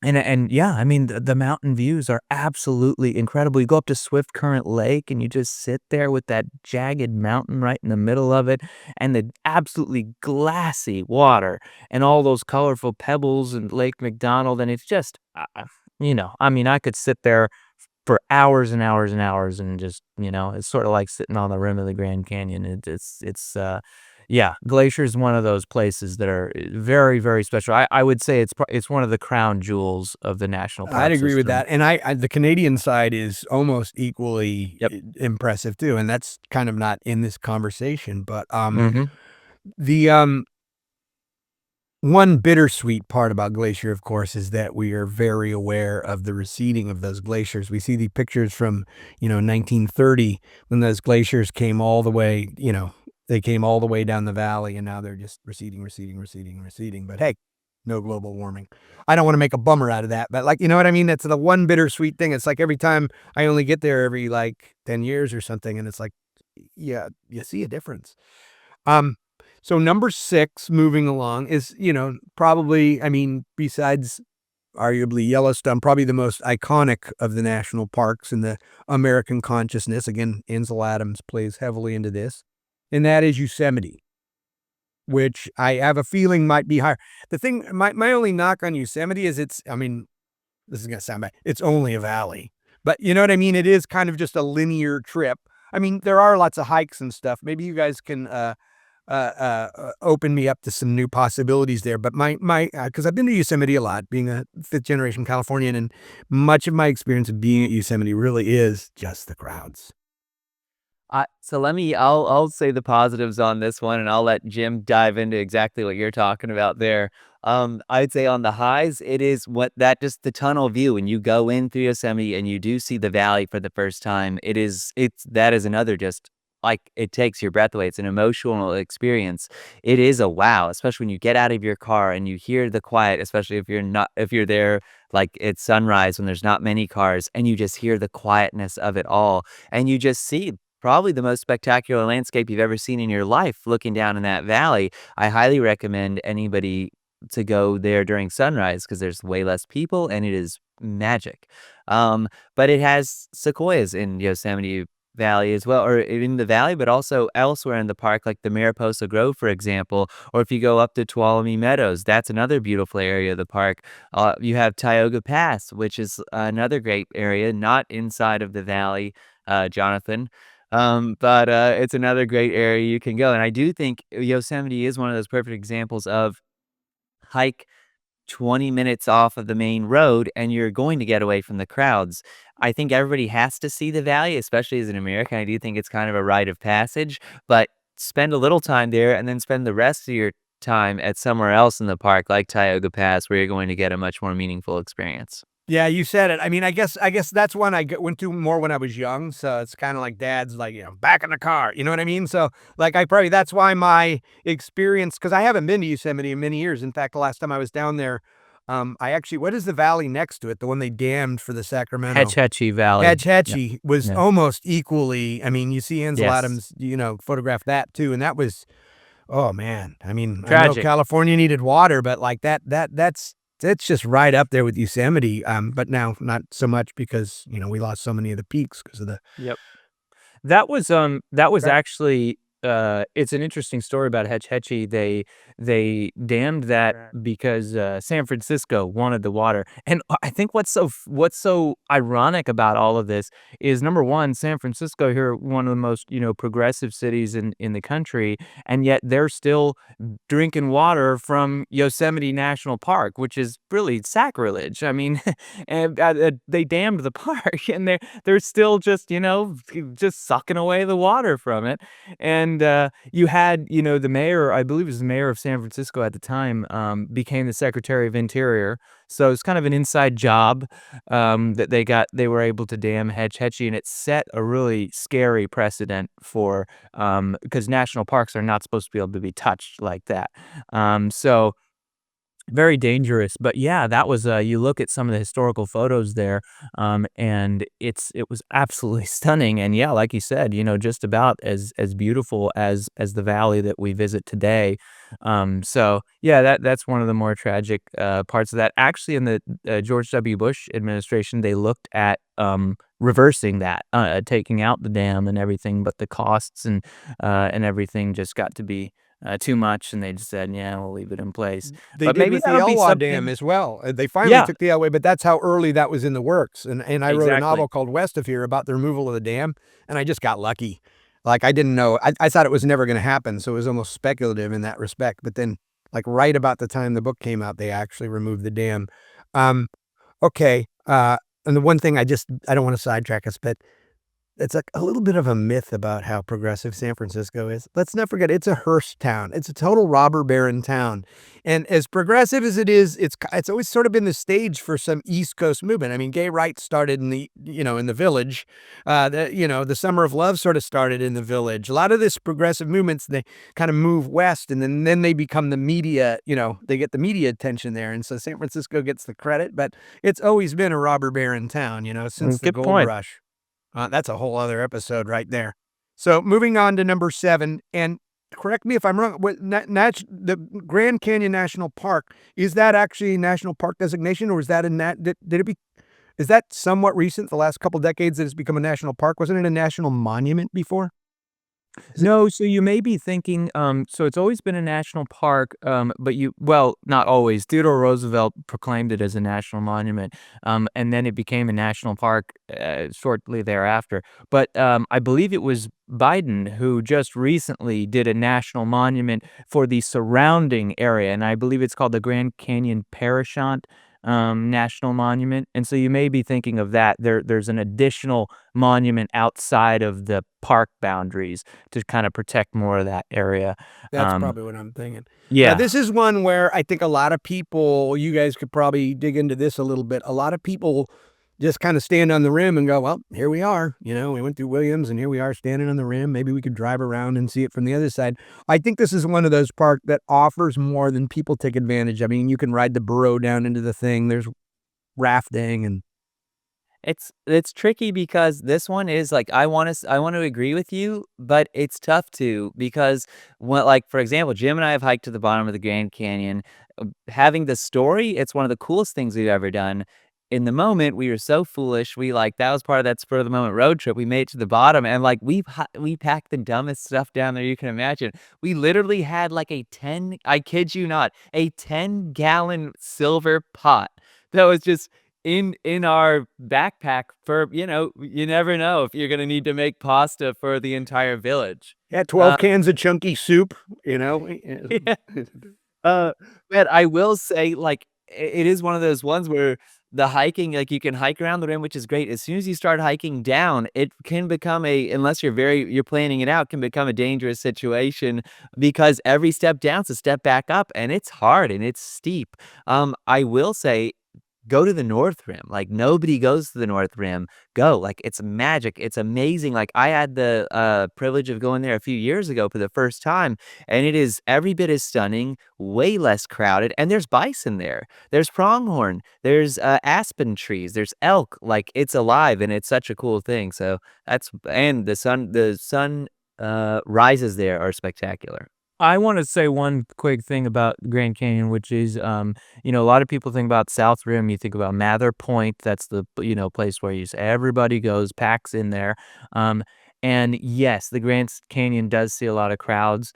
C: and yeah, I mean, the mountain views are absolutely incredible. You go up to Swift Current Lake, and you just sit there with that jagged mountain right in the middle of it, and the absolutely glassy water, and all those colorful pebbles and Lake McDonald, and it's just, I mean, I could sit there for hours and hours and hours and just, it's sort of like sitting on the rim of the Grand Canyon. Yeah, Glacier is one of those places that are very, very special. I would say it's one of the crown jewels of the national
A: I'd
C: park
A: agree with
C: system.
A: that. And the Canadian side is almost equally
C: Yep.
A: impressive too. And that's kind of not in this conversation, but
C: Mhm.
A: the one bittersweet part about Glacier, of course, is that we are very aware of the receding of those glaciers. We see the pictures from, 1930 when those glaciers came all the way, they came all the way down the valley, and now they're just receding, receding, receding, receding. But hey, no global warming. I don't want to make a bummer out of that, but, like, you know what I mean? That's the one bittersweet thing. It's like every time I only get there every like 10 years or something, and it's like, yeah, you see a difference. Um, so number 6, moving along, is, probably, I mean, besides arguably Yellowstone, probably the most iconic of the national parks in the American consciousness. Again, Ansel Adams plays heavily into this, and that is Yosemite, which I have a feeling might be higher. The thing, my only knock on Yosemite is I mean, this is gonna sound bad. It's only a valley, but you know what I mean? It is kind of just a linear trip. I mean, there are lots of hikes and stuff. Maybe you guys can open me up to some new possibilities there. But because I've been to Yosemite a lot, being a 5th generation Californian, and much of my experience of being at Yosemite really is just the crowds.
B: So I'll say the positives on this one, and I'll let Jim dive into exactly what you're talking about there. I'd say on the highs, it is just the tunnel view when you go in through Yosemite and you do see the valley for the first time. That is another just like it takes your breath away. It's an emotional experience. It is a wow, especially when you get out of your car and you hear the quiet, especially if you're there like at sunrise when there's not many cars and you just hear the quietness of it all and you just see probably the most spectacular landscape you've ever seen in your life looking down in that valley. I highly recommend anybody to go there during sunrise because there's way less people and it is magic. But it has sequoias in Yosemite. Valley as well, or in the valley, but also elsewhere in the park, like the Mariposa Grove, for example, or if you go up to Tuolumne Meadows, that's another beautiful area of the park. You have Tioga Pass, which is another great area, not inside of the valley, Jonathan, but it's another great area you can go. And I do think Yosemite is one of those perfect examples of hike 20 minutes off of the main road and you're going to get away from the crowds. I think everybody has to see the valley, especially as an American. I do think it's kind of a rite of passage, but spend a little time there and then spend the rest of your time at somewhere else in the park, like Tioga Pass, where you're going to get a much more meaningful experience.
A: Yeah, you said it. I mean, I guess that's one went to more when I was young, so it's kinda like dad's like, "Back in the car," you know what I mean? So, like, I probably that's why my experience, because I haven't been to Yosemite in many years. In fact, the last time I was down there, I actually what is the valley next to it? The one they dammed for the Sacramento?
C: Hetch Hetchy Valley.
A: Hetch
C: Yeah,
A: Hetchy was
C: yeah.
A: almost equally. I mean, you see Ansel
B: Yes.
A: Adams, photograph that too, and that was, oh, man. I mean, I know
B: Tragic.
A: California needed water, but, like, that's just right up there with Yosemite, but now not so much because, we lost so many of the peaks because of the
C: Yep. That was
A: Right.
C: actually, it's an interesting story about Hetch Hetchy. They dammed that because, San Francisco wanted the water, and I think what's so ironic about all of this is, number 1, San Francisco here, one of the most, progressive cities in the country, and yet they're still drinking water from Yosemite National Park, which is really sacrilege. I mean, and, they dammed the park, and they're still just, just sucking away the water from it. And you had, the mayor, I believe it was the mayor of San Francisco at the time, became the Secretary of Interior. So it's kind of an inside job that they were able to dam Hetch Hetchy, and it set a really scary precedent for because national parks are not supposed to be able to be touched like that. So very dangerous, but yeah, that was, you look at some of the historical photos there, and it was absolutely stunning, and yeah, like you said, just about as beautiful as the valley that we visit today. So yeah, that's one of the more tragic, parts of that. Actually, in the, George W. Bush administration, they looked at, reversing that, taking out the dam and everything, but the costs and everything just got to be, too much, and they just said, "Yeah, we'll leave it in place."
A: They
C: But
A: did
C: maybe
A: with the
C: that'll be
A: Elwha Dam
C: something.
A: as well. They finally
C: Yeah,
A: took the Elwha, but that's how early that was in the works, and I wrote a
C: exactly.
A: novel called West of Here about the removal of the dam, and I just got lucky. Like, I didn't know I thought it was never gonna happen, so it was almost speculative in that respect, but then, like, right about the time the book came out, they actually removed the dam. Um, okay, and the one thing I don't wanna sidetrack us, but it's like a little bit of a myth about how progressive San Francisco is. Let's not forget it's a hearse town. It's a total robber baron town. And as progressive as it is, it's always sort of been the stage for some East Coast movement. I mean, gay rights started in the Village. The Summer of Love sort of started in the Village. A lot of this progressive movements, they kind of move west and then they become the media, they get the media attention there. And so San Francisco gets the credit, but it's always been a robber baron town, since the
C: Good
A: gold
C: point.
A: rush. That's a whole other episode right there. So moving on to number 7, and correct me if I'm wrong. The Grand Canyon National Park, is that actually a national park designation, or is that a did it be? Is that somewhat recent? The last couple decades that it's become a national park. Wasn't it a national monument before? Is it?
C: No, so you may be thinking, so it's always been a national park, but well, not always. Theodore Roosevelt proclaimed it as a national monument, and then it became a national park shortly thereafter. But I believe it was Biden who just recently did a national monument for the surrounding area, and I believe it's called the Grand Canyon Parashant National Monument. And so you may be thinking of that. There's an additional monument outside of the park boundaries to kind of protect more of that area.
A: That's
C: Um,
A: probably what I'm thinking. Now,
C: yeah.
A: this is one where I think a lot of people, you guys could probably dig into this a little bit. A lot of people just kind of stand on the rim and go, well, here we are. We went through Williams and here we are standing on the rim. Maybe we could drive around and see it from the other side. I think this is one of those parks that offers more than people take advantage. I mean, you can ride the burro down into the thing. There's rafting and
B: It's tricky because this one is like I want to agree with you, but it's tough to because like for example, Jim and I have hiked to the bottom of the Grand Canyon. Having the story, it's one of the coolest things we've ever done. in the moment, we were so foolish. We like that was part of that spur of the moment road trip. We made it to the bottom, and like we packed the dumbest stuff down there you can imagine. We literally had like a 10, I kid you not, a 10-gallon silver pot that was just in our backpack for, you never know if you're gonna need to make pasta for the entire village.
A: Yeah, 12 cans of chunky soup, you know?
B: Yeah. But I will say, like, it is one of those ones where the hiking, like, you can hike around the rim, which is great. As soon as you start hiking down, it can become unless you're planning it out, can become a dangerous situation because every step down's a step back up, and it's hard and it's steep. I will say go to the North Rim, like, nobody goes to the North Rim. Go, like, it's magic, it's amazing, like, I had the, privilege of going there a few years ago for the first time, and it is every bit as stunning, way less crowded, and there's bison there, there's pronghorn, there's, aspen trees, there's elk, like, it's alive, and it's such a cool thing, so that's and the sun rises there are spectacular.
C: I wanna say one quick thing about Grand Canyon, which is, a lot of people think about South Rim, you think about Mather Point, that's the, place where everybody goes, packs in there, and yes, the Grand Canyon does see a lot of crowds,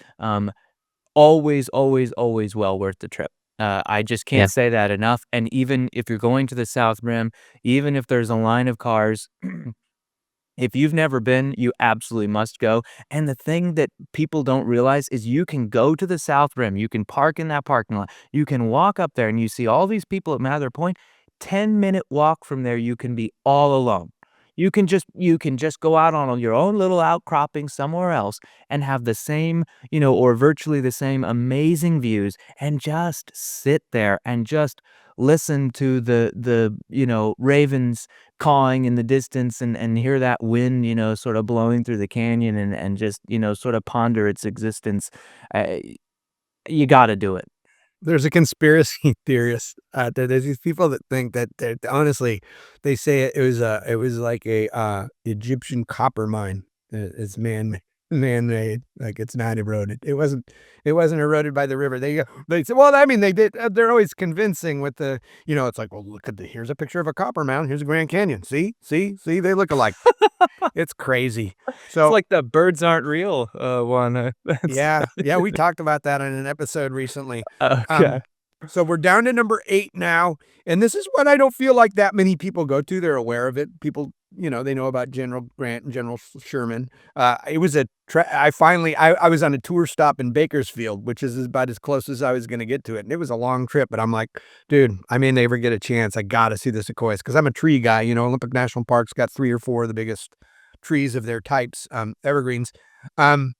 C: always, always, always well worth the trip. I just
B: Yeah.
C: can't say that enough, and even if you're going to the South Rim, even if there's a line of cars if you've never been, you absolutely must go, and the thing that people don't realize is you can go to the South Rim, you can park in that parking lot, you can walk up there and you see all these people at Mather Point, 10-minute walk from there, you can be all alone. You can just go out on your own little outcropping somewhere else and have the same, or virtually the same amazing views and just sit there and just listen to the ravens cawing in the distance and hear that wind, sort of blowing through the canyon and just, sort of ponder its existence. Uh, you gotta do it.
A: There's a conspiracy theorist there's these people that think that honestly, they say it was like a, Egyptian copper mine. It's man-made, like, it's not eroded. It wasn't eroded by the river. They say, well, I mean, they did they're always convincing with it's like, "Well, look at here's a picture of a copper mountain, here's a Grand Canyon. See? See? See? They look alike." It's crazy.
C: It's
A: So
C: like the birds aren't real, one, that's
A: yeah, yeah, we talked about that on an episode recently.
C: okay.
A: Um, so we're down to number 8 now, and this is one I don't feel like that many people go to. They're aware of it. People, they know about General Grant and General Sherman. It was I was on a tour stop in Bakersfield, which is about as close as I was gonna get to it, and it was a long trip, but I'm like, "Dude, I may never get a chance. I gotta see the sequoias because 'cause I'm a tree guy, Olympic National Park's got 3 or 4 of the biggest trees of their types, evergreens. Um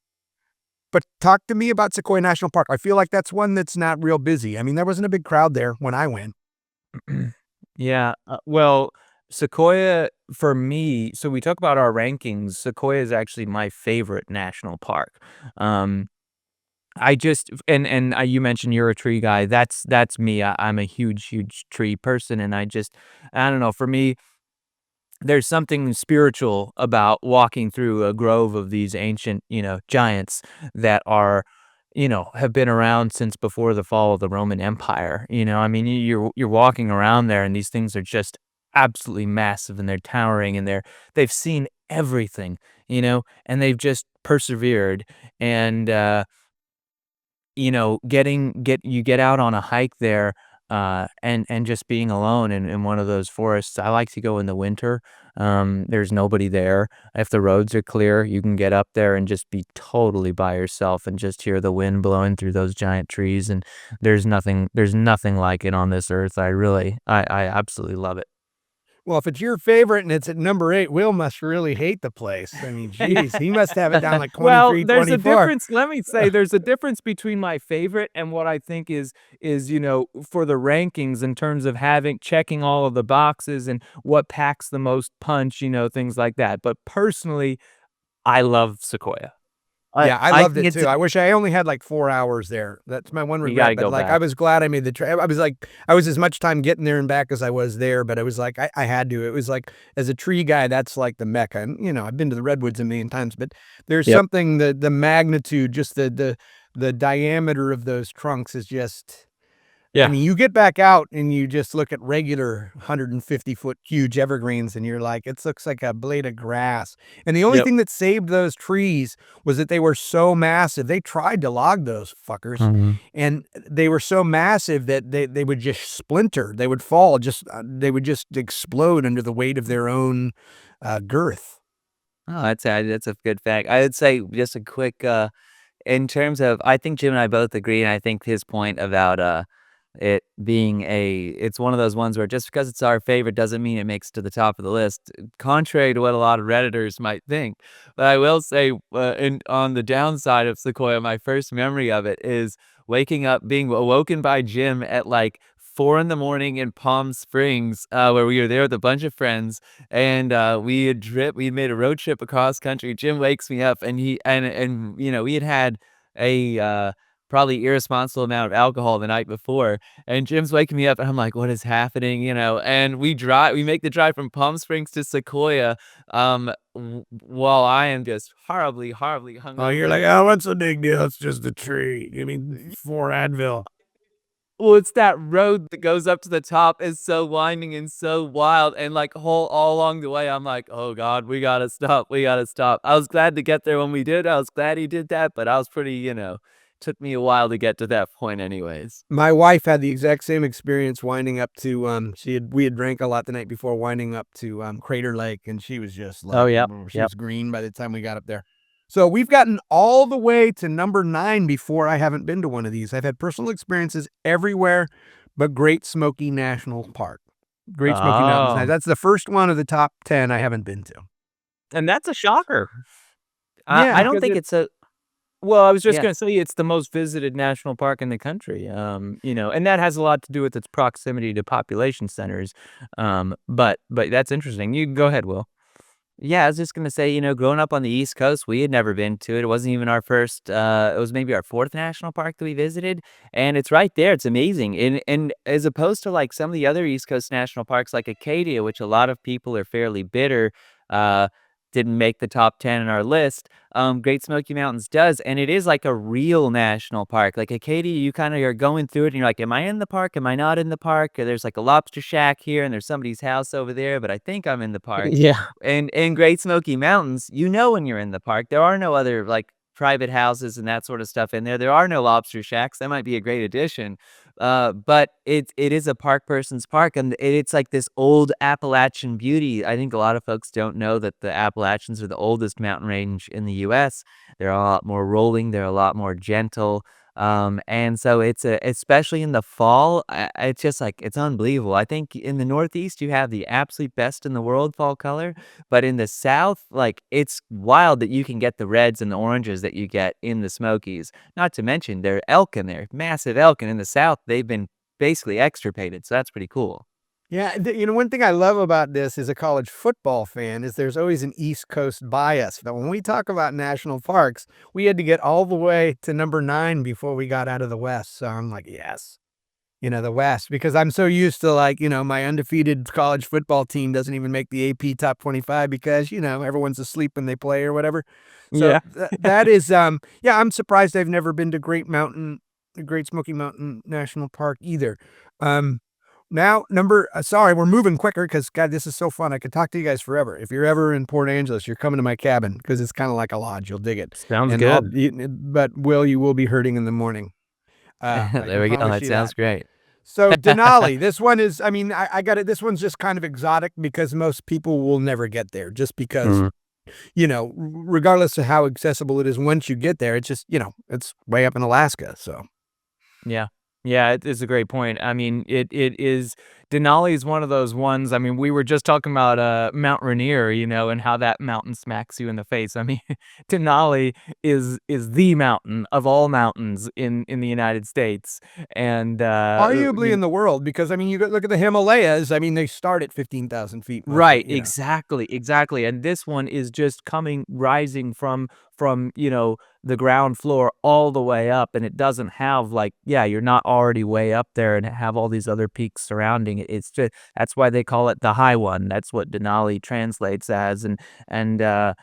A: but talk to me about Sequoia National Park. I feel like that's one that's not real busy. I mean, there wasn't a big crowd there when I went.
C: Yeah, well, Sequoia for me so we talk about our rankings, Sequoia is actually my favorite national park. Um, I just you mentioned you're a tree guy, that's me, I'm a huge, huge tree person, and I don't know, for me there's something spiritual about walking through a grove of these ancient, giants that are, have been around since before the fall of the Roman Empire. I mean, you're walking around there, and these things are just absolutely massive, and they're towering, and they've seen everything, and they've just persevered. And you get out on a hike there, and just being alone in one of those forests. I like to go in the winter. There's nobody there. If the roads are clear, you can get up there and just be totally by yourself and just hear the wind blowing through those giant trees. And there's nothing like it on this earth. I absolutely love it.
A: Well, if it's your favorite and it's at number 8, Will must really hate the place. I mean, geez, he must have it down like
C: Well,
A: 23,
C: there's a
A: 24.
C: difference. Let me say there's a difference between my favorite and what I think is, for the rankings in terms of checking all of the boxes and what packs the most punch, things like that. But personally, I love Sequoia. I
A: Yeah, I
C: I
A: loved
C: think
A: it
C: it's
A: too. I wish I only had like 4 hours there. That's my one
C: you
A: regret,
C: gotta
A: but
C: go
A: like I
C: back.
A: was glad I made the trip. I was as much time getting there and back as I was there, but I was like I had to. It was like as a tree guy, that's like the mecca. And I've been to the redwoods a million times, but there's
C: Yep.
A: something the magnitude, just the diameter of those trunks is just I mean, you get back out and you just look at regular 150-foot huge evergreens and you're like, "It looks like a blade of grass." And the only
C: Yep.
A: thing that saved those trees was that they were so massive. They tried to log those fuckers,
C: Mhm.
A: and they were so massive that they would just splinter. They would fall, they would just explode under the weight of their own, girth.
B: Oh, that's a good fact. I would say just a quick, in terms of I think Jim and I both agree, and I think his point about, it being it's one of those ones where just because it's our favorite doesn't mean it makes it to the top of the list, contrary to what a lot of Redditors might think. But I will say, on the downside of Sequoia, my first memory of it is waking up, being awoken by Jim at like 4 in the morning in Palm Springs, where we were there with a bunch of friends, and we had made a road trip across country. Jim wakes me up, and we had had a probably irresponsible amount of alcohol the night before, and Jim's waking me up, and I'm like, "What is happening?" And we make the drive from Palm Springs to Sequoia, while I am just horribly, horribly
A: Oh, you're
B: hungover.
A: like, "Oh, what's the big deal? It's just a tree. Give me 4 Advil."
B: Well, it's that road that goes up to the top is so winding and so wild, and, like, all along the way, I'm like, "Oh god, we gotta stop, we gotta stop." I was glad to get there when we did, I was glad he did that, but I was pretty, took me a while to get to that point anyways.
A: My wife had the exact same experience winding up to, we had drank a lot the night before winding up to, Crater Lake, and she was just
B: Oh,
A: like,
B: yep,
A: she
B: yep.
A: was green by the time we got up there. So we've gotten all the way to number 9 before I haven't been to one of these. I've had personal experiences everywhere but Great Smoky National Park. Great Smoky Mountains. Now,
C: Oh,
A: that's the first one of the top 10 I haven't been to.
C: and that's a shocker.
B: I
A: Yeah.
B: don't
C: Because
B: think
C: it
B: it's a
C: Well, I was just
B: yeah.
C: gonna say it's the most visited national park in the country, and that has a lot to do with its proximity to population centers, but that's interesting. You go ahead, Will.
B: Yeah, I was just gonna say, growing up on the East Coast, we had never been to it. It wasn't even our first. It was maybe our fourth national park that we visited, and it's right there. It's amazing, and as opposed to like some of the other East Coast national parks, like Acadia, which a lot of people are fairly bitter, uh, didn't make the top 10 in our list. Great Smoky Mountains does, and it is like a real national park. Like Acadia, you kind of are going through it, and you're like, "Am I in the park? Am I not in the park?" Or there's like a lobster shack here, and there's somebody's house over there, but I think I'm in the park.
C: Yeah.
B: And in Great Smoky Mountains, you know when you're in the park. There are no other, like, private houses and that sort of stuff in there. There are no lobster shacks. That might be a great addition. But it is a park person's park, and it's like this old Appalachian beauty. I think a lot of folks don't know that the Appalachians are the oldest mountain range in the US. They're a lot more rolling, they're a lot more gentle. And so especially in the fall, it's just like it's unbelievable. I think in the Northeast you have the absolute best in the world fall color, but in the South, like it's wild that you can get the reds and the oranges that you get in the Smokies. Not to mention there are elk in there, massive elk, and in the South they've been basically extirpated, so that's pretty cool.
A: Yeah, one thing I love about this as a college football fan is there's always an East Coast bias. But when we talk about national parks, we had to get all the way to number 9 before we got out of the West. So I'm like, yes, the West, because I'm so used to like, my undefeated college football team doesn't even make the AP top 25 because, everyone's asleep when they play or whatever. So
C: Yeah.
A: that is, yeah, I'm surprised I've never been to Great Smoky Mountain National Park either. Um, Now, sorry, we're moving quicker because, God, this is so fun. I could talk to you guys forever. If you're ever in Port Angeles, you're coming to my cabin because it's kind of like a lodge. You'll dig it.
C: Sounds
A: And
C: good.
A: but Will, you will be hurting in the morning. I
B: There
A: can
B: we go.
A: promise
B: That
A: you
B: sounds
A: that.
B: great.
A: So Denali, this one is, I mean, I got it. This one's just kind of exotic because most people will never get there just because,
C: Mhm.
A: regardless of how accessible it is once you get there, it's just, it's way up in Alaska. So.
C: Yeah. Yeah, it is a great point. I mean, it is Denali is one of those ones. I mean, we were just talking about Mount Rainier, and how that mountain smacks you in the face. I mean, Denali is the mountain of all mountains in the United States. And
A: Arguably in the world, because, I mean, look at the Himalayas. I mean, they start at 15,000 feet most of
C: Right,
A: the.
C: exactly, and this one is just rising from the ground floor all the way up, and it doesn't have, like, yeah, you're not already way up there and have all these other peaks surrounding it. It's just that's why they call it the high one. That's what Denali translates as, and yeah,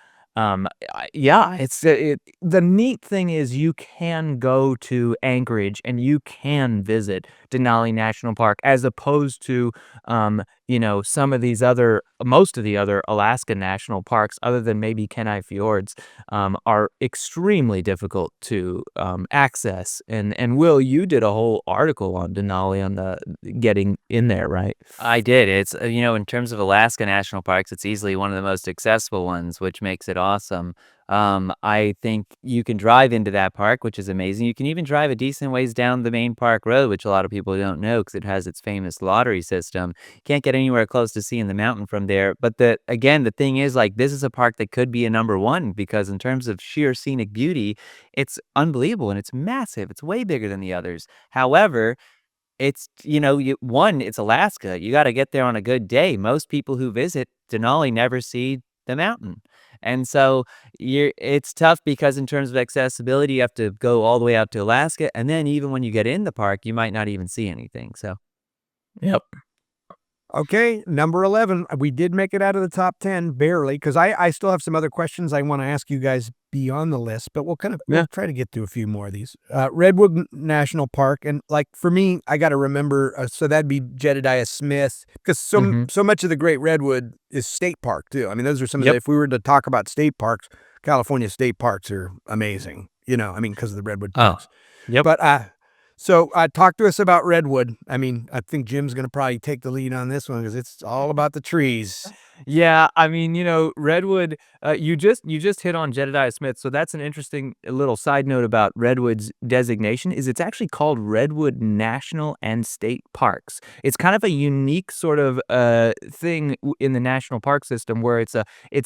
C: the neat thing is you can go to Anchorage and you can visit Denali National Park, as opposed to, most of the other Alaska national parks, other than maybe Kenai Fjords, are extremely difficult to access. And Will, you did a whole article on Denali on the getting in there, right?
B: I did. It's, in terms of Alaska national parks, it's easily one of the most accessible ones, which makes it awesome. I think you can drive into that park, which is amazing. You can even drive a decent ways down the main park road, which a lot of people don't know because it has its famous lottery system. Can't get anywhere close to seeing the mountain from there. But the thing is, like, this is a park that could be a number one because in terms of sheer scenic beauty, it's unbelievable and it's massive. It's way bigger than the others. However, it's Alaska. You gotta get there on a good day. Most people who visit Denali never see the mountain. And so it's tough because in terms of accessibility, you have to go all the way out to Alaska, and then even when you get in the park, you might not even see anything, so
C: Yep.
A: Okay, number 11. We did make it out of the top 10, barely, because I still have some other questions I want to ask you guys beyond the list, but we'll
C: Yeah.
A: try to get through a few more of these. Redwood National Park, and like for me, I got to remember, so that'd be Jedediah Smith, because
C: Mhm.
A: so much of the Great Redwood is state park too. I mean, those are some of
C: Yep.
A: the, if we were to talk about state parks, California state parks are amazing, I mean, because of the Redwood
C: Oh.
A: parks.
C: Yep.
A: But talk to us about Redwood. I mean, I think Jim's going to probably take the lead on this one because it's all about the trees.
C: Yeah, I mean, Redwood, you just hit on Jedediah Smith, so that's an interesting little side note about Redwood's designation is it's actually called Redwood National and State Parks. It's kind of a unique sort of thing in the national park system where it's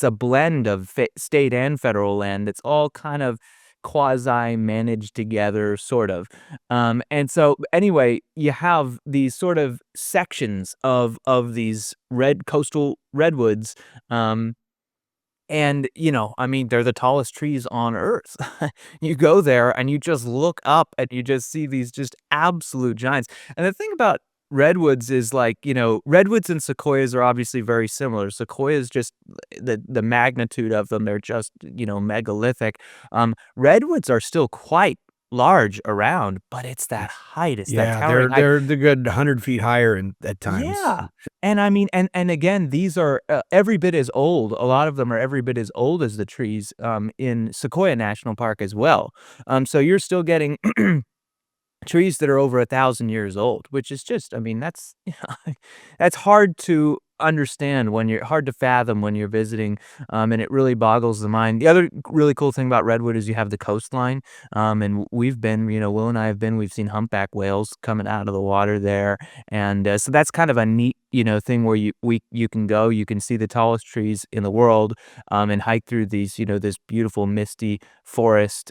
C: a blend of state and federal land that's all kind of quasi managed together, sort of. And so anyway, you have these sort of sections of these red coastal redwoods. Um, and, I mean, they're the tallest trees on earth. You go there and you just look up and you just see these just absolute giants. And the thing about redwoods is like, redwoods and sequoias are obviously very similar. Sequoias just the magnitude of them, they're just, megalithic. Redwoods are still quite large around, but it's that height, it's that
A: Yeah,
C: towering height.
A: they're the good 100 feet higher at times.
C: Yeah, and I mean, and again, these are, every bit as old, a lot of them are every bit as old as the trees, in Sequoia National Park as well. So you're still getting trees that are over 1,000 years old, which is just, I mean, that's that's hard to understand when you're hard to fathom when you're visiting, and it really boggles the mind. The other really cool thing about Redwood is you have the coastline, and we've been, Will and I have been, we've seen humpback whales coming out of the water there, and so that's kind of a neat, thing where you can go, you can see the tallest trees in the world, and hike through these, this beautiful misty forest,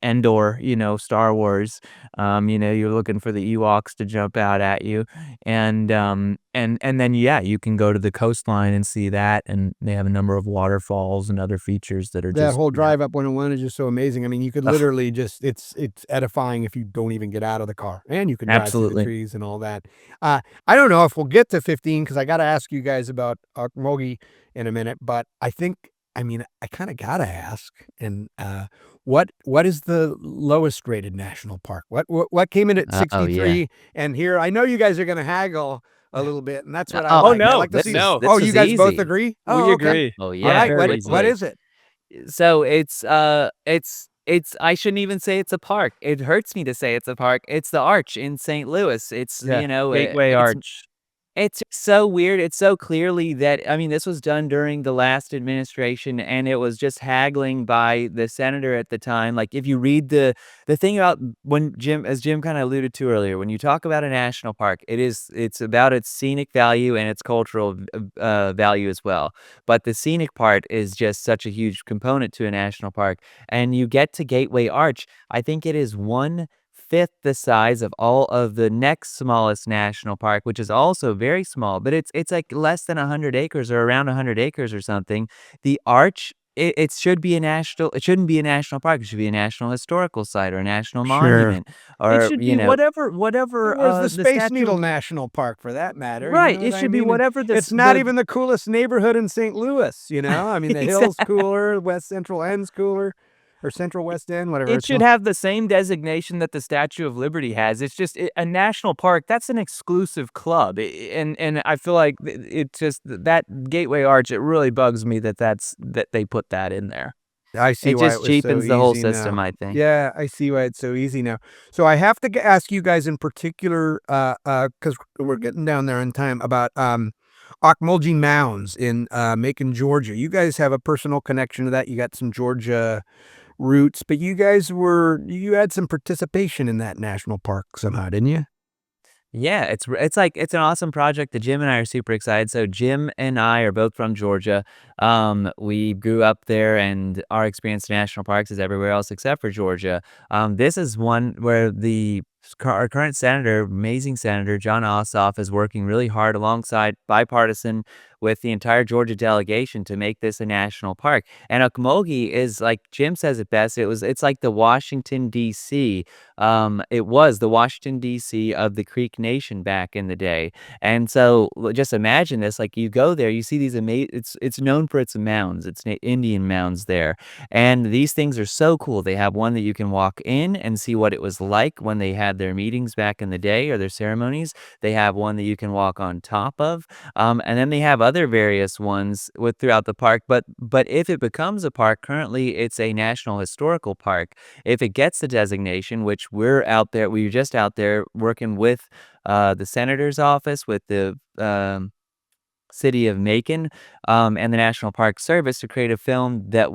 C: Endor, Star Wars. You're looking for the Ewoks to jump out at you, and then yeah, you can go to the coastline and see that, and they have a number of waterfalls and other features that are
A: That
C: just
A: whole drive up 101 is just so amazing. I mean, you could
C: Ugh,
A: literally just it's edifying if you don't even get out of the car, and you can drive through the
C: absolutely.
A: trees and all that. I don't know if we'll get to 15 because I got to ask you guys about Okmulgee in a minute, but I mean, I kind of got to ask. And what is the lowest rated national park? What came in at
B: Oh, yeah.
A: 63? And here, I know you guys are going to haggle a little bit, and that's what I
B: Oh,
C: Oh,
A: like. I
C: no,
A: like to see.
C: no.
A: Oh,
B: this
A: you
B: was
A: guys both
B: easy.
A: agree?
C: We
A: Oh, okay.
C: agree.
B: Oh,
A: All
B: yeah,
A: right.
C: Very
A: What
B: easily.
A: is it?
B: So it's I shouldn't even say it's a park. It hurts me to say it's a park. It's the Arch in St. Louis. It's,
C: Yeah, Gateway
B: it's
C: Arch.
B: it's so weird. It's so clearly that I mean, this was done during the last administration, and it was just haggling by the senator at the time. Like, if you read the thing about when Jim kind of alluded to earlier, when you talk about a national park, it's about its scenic value and its cultural value as well. But the scenic part is just such a huge component to a national park. And you get to Gateway Arch, I think it is 1/5 the size of all of the next smallest national park, which is also very small, but it's like less than 100 acres or around 100 acres or something. The Arch, it should be a national it shouldn't be a national park, it should be a national historical site or a national
A: Sure.
B: monument
C: It
B: or,
C: should be whatever,
A: Where's the
C: the
A: Space
C: statue
A: Needle
C: of
A: National Park for that matter? You
C: right,
A: know
C: it
A: what I
C: should be
A: mean?
C: whatever
A: It's not even the coolest neighborhood in St. Louis, I mean, the Hill's
C: exact
A: cooler, West Central End's cooler. or Central West End, whatever
C: It
A: it's
C: should
A: called.
C: have the same designation that the Statue of Liberty has. It's just a national park, that's an exclusive club, and I feel like it just that Gateway Arch, it really bugs me that they put that in there.
A: I see
C: It
A: why it
C: just
A: was so
C: cheapens the whole
A: easy
C: system,
A: now.
C: I think.
A: Yeah, I see why it's so easy now. So I have to ask you guys in particular, because we're getting down there in time, about Ocmulgee Mounds in Macon, Georgia. You guys have a personal connection to that. You got some Georgia roots, but you had some participation in that national park somehow, didn't you?
B: Yeah, it's like it's an awesome project that Jim and I are super excited. So Jim and I are both from Georgia. We grew up there, and our experience in national parks is everywhere else except for Georgia. This is one where our current senator, amazing senator John Ossoff, is working really hard alongside bipartisan with the entire Georgia delegation to make this a national park. And Okmulgee is like Jim says it best. It's like the Washington D.C. It was the Washington, D.C. of the Creek Nation back in the day. And so just imagine this, like you go there, you see these amazing, it's known for its mounds, Indian mounds there. And these things are so cool. They have one that you can walk in and see what it was like when they had their meetings back in the day or their ceremonies. They have one that you can walk on top of. And then they have other various ones throughout the park. But if it becomes a park, currently it's a National Historical Park. If it gets the designation, which we were just out there working with the senator's office, with the city of Macon, and the National Park Service to create a film that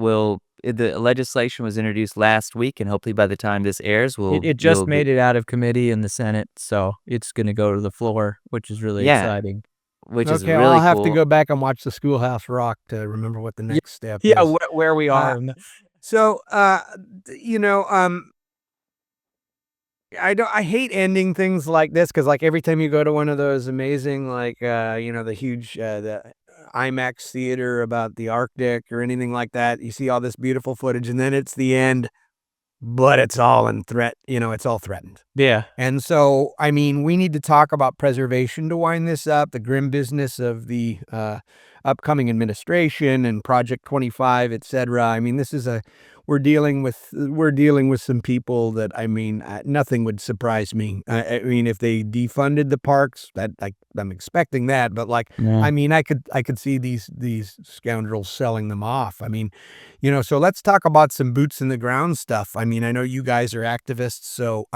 B: the legislation was introduced last week, and hopefully by the time this airs,
C: It
B: you'll
C: just
B: be,
C: made it out of committee in the Senate, so it's gonna go to the floor, which is really
B: yeah,
C: exciting.
B: which is
A: Okay, well, I'll
B: really
A: have to
B: cool.
A: go back and watch the Schoolhouse Rock to remember what the
C: Ye
A: next step
C: yeah,
A: is.
C: where we
A: Uh,
C: are in the
A: so, you know, I hate ending things like this because, like, every time you go to one of those amazing, like, the huge, the IMAX theater about the Arctic or anything like that, you see all this beautiful footage, and then it's the end, but it's all in threat. It's all threatened.
C: Yeah.
A: And so, I mean, we need to talk about preservation to wind this up, the grim business of the upcoming administration and Project 25, et cetera. I mean, we're dealing with some people that, I mean, nothing would surprise me. I mean, if they defunded the parks, that I'm expecting that, but like,
C: Yeah.
A: I mean, I could see these scoundrels selling them off. I mean, so let's talk about some boots in the ground stuff. I mean, I know you guys are activists, so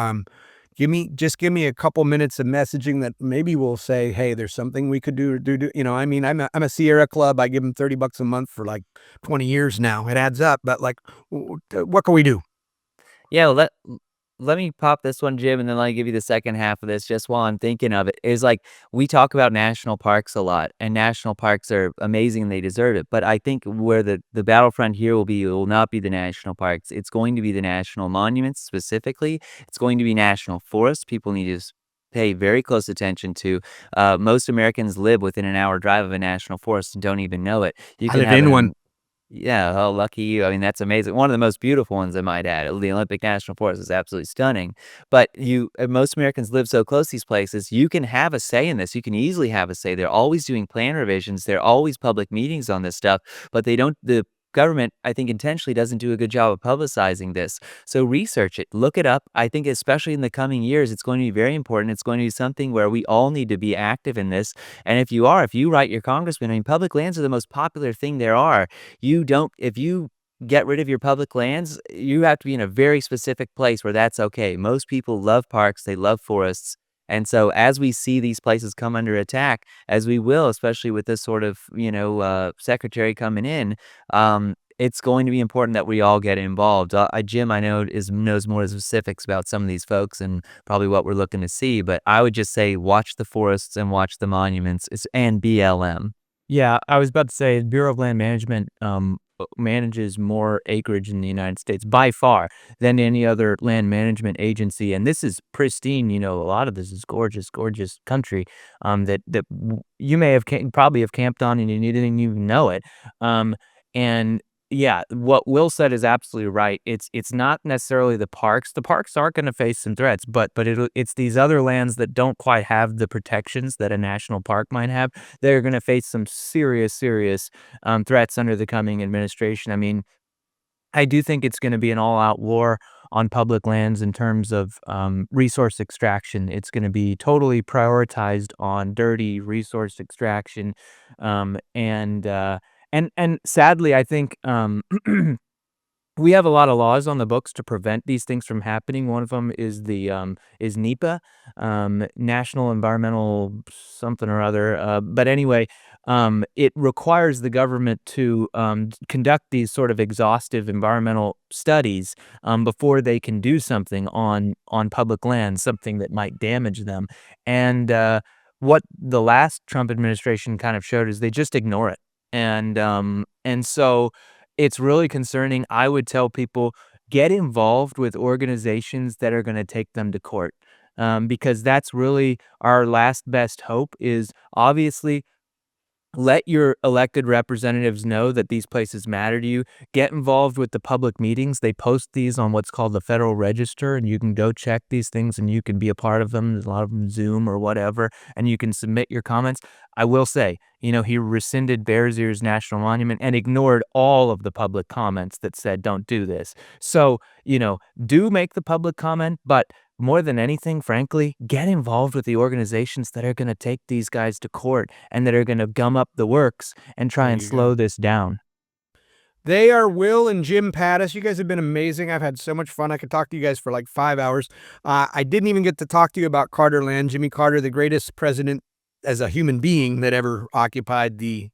A: give me a couple minutes of messaging that maybe will say, "Hey, there's something we could do." I mean, I'm a Sierra Club. I give them $30 a month for like 20 years now. It adds up, but like, what can we do?
B: Yeah, let me pop this one, Jim, and then let me give you the second half of this just while I'm thinking of it. Is like we talk about national parks a lot, and national parks are amazing and they deserve it. But I think where the battlefront here will not be the national parks. It's going to be the national monuments specifically. It's going to be national forests. People need to pay very close attention to. Most Americans live within an hour drive of a national forest and don't even know it. You
A: I
B: can
A: live
B: have
A: in one.
B: yeah, oh, lucky you. I mean, that's amazing. One of the most beautiful ones, I might add. The Olympic National Forest is absolutely stunning. But most Americans live so close to these places. You can have a say in this. You can easily have a say. They're always doing plan revisions. There are always public meetings on this stuff, but they don't. The government, I think, intentionally doesn't do a good job of publicizing this. So research it, look it up. I think, especially in the coming years, it's going to be very important. It's going to be something where we all need to be active in this. And if you write your congressman, I mean, public lands are the most popular thing there are. If you get rid of your public lands, you have to be in a very specific place where that's okay. Most people love parks, they love forests. And so as we see these places come under attack, as we will, especially with this sort of, secretary coming in, it's going to be important that we all get involved. Jim, I know knows more specifics about some of these folks and probably what we're looking to see, but I would just say watch the forests and watch the monuments and BLM.
C: Yeah, I was about to say Bureau of Land Management, manages more acreage in the United States by far than any other land management agency, and this is pristine, a lot of this is gorgeous, gorgeous country, you may have probably have camped on and you didn't even know it, and yeah, what Will said is absolutely right. It's not necessarily the parks. The parks are gonna face some threats, but it's these other lands that don't quite have the protections that a national park might have. They're gonna face some serious, serious, threats under the coming administration. I mean, I do think it's gonna be an all-out war on public lands in terms of, resource extraction. It's gonna be totally prioritized on dirty resource extraction, and sadly, I think, we have a lot of laws on the books to prevent these things from happening. One of them is is NEPA, National Environmental something or other, but anyway, it requires the government to, conduct these sort of exhaustive environmental studies, before they can do something on public land, something that might damage them, and, what the last Trump administration kind of showed is they just ignore it, and so it's really concerning. I would tell people, get involved with organizations that are gonna take them to court, because that's really our last best hope is obviously let your elected representatives know that these places matter to you. Get involved with the public meetings. They post these on what's called the Federal Register, and you can go check these things and you can be a part of them. There's a lot of them Zoom or whatever, and you can submit your comments. I will say, he rescinded Bears Ears National Monument and ignored all of the public comments that said, don't do this. So, do make the public comment, but more than anything, frankly, get involved with the organizations that are going to take these guys to court and that are going to gum up the works and try
A: There
C: and
A: you
C: slow
A: go.
C: this down.
A: They are Will and Jim Pattiz. You guys have been amazing. I've had so much fun. I could talk to you guys for like 5 hours. I didn't even get to talk to you about Carter Land. Jimmy Carter, the greatest president as a human being that ever occupied the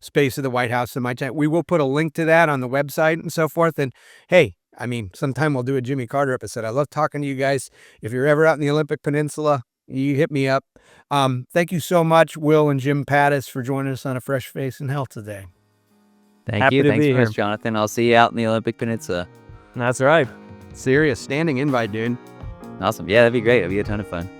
A: space of the White House in my time. We will put a link to that on the website and so forth. And hey, I mean, sometime we'll do a Jimmy Carter episode. I love talking to you guys. If you're ever out in the Olympic Peninsula, you hit me up. Thank you so much, Will and Jim Pattiz, for joining us on A Fresh Face in Health today.
B: Thank
C: Happy
B: you.
C: to
B: Thanks
C: be
B: so much,
C: here.
B: Jonathan. I'll see you out in the Olympic Peninsula.
C: That's right.
A: Serious standing invite, dude.
B: Awesome. Yeah, that'd be great. It'd be a ton of fun.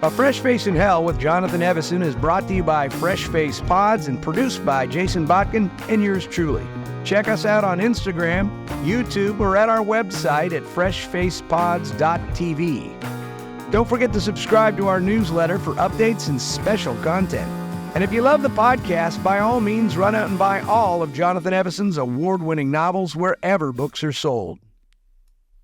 A: A Fresh Face in Hell with Jonathan Evison is brought to you by Fresh Face Pods and produced by Jason Botkin and yours truly. Check us out on Instagram, YouTube, or at our website at freshfacepods.tv. Don't forget to subscribe to our newsletter for updates and special content. And if you love the podcast, by all means, run out and buy all of Jonathan Evison's award-winning novels wherever books are sold.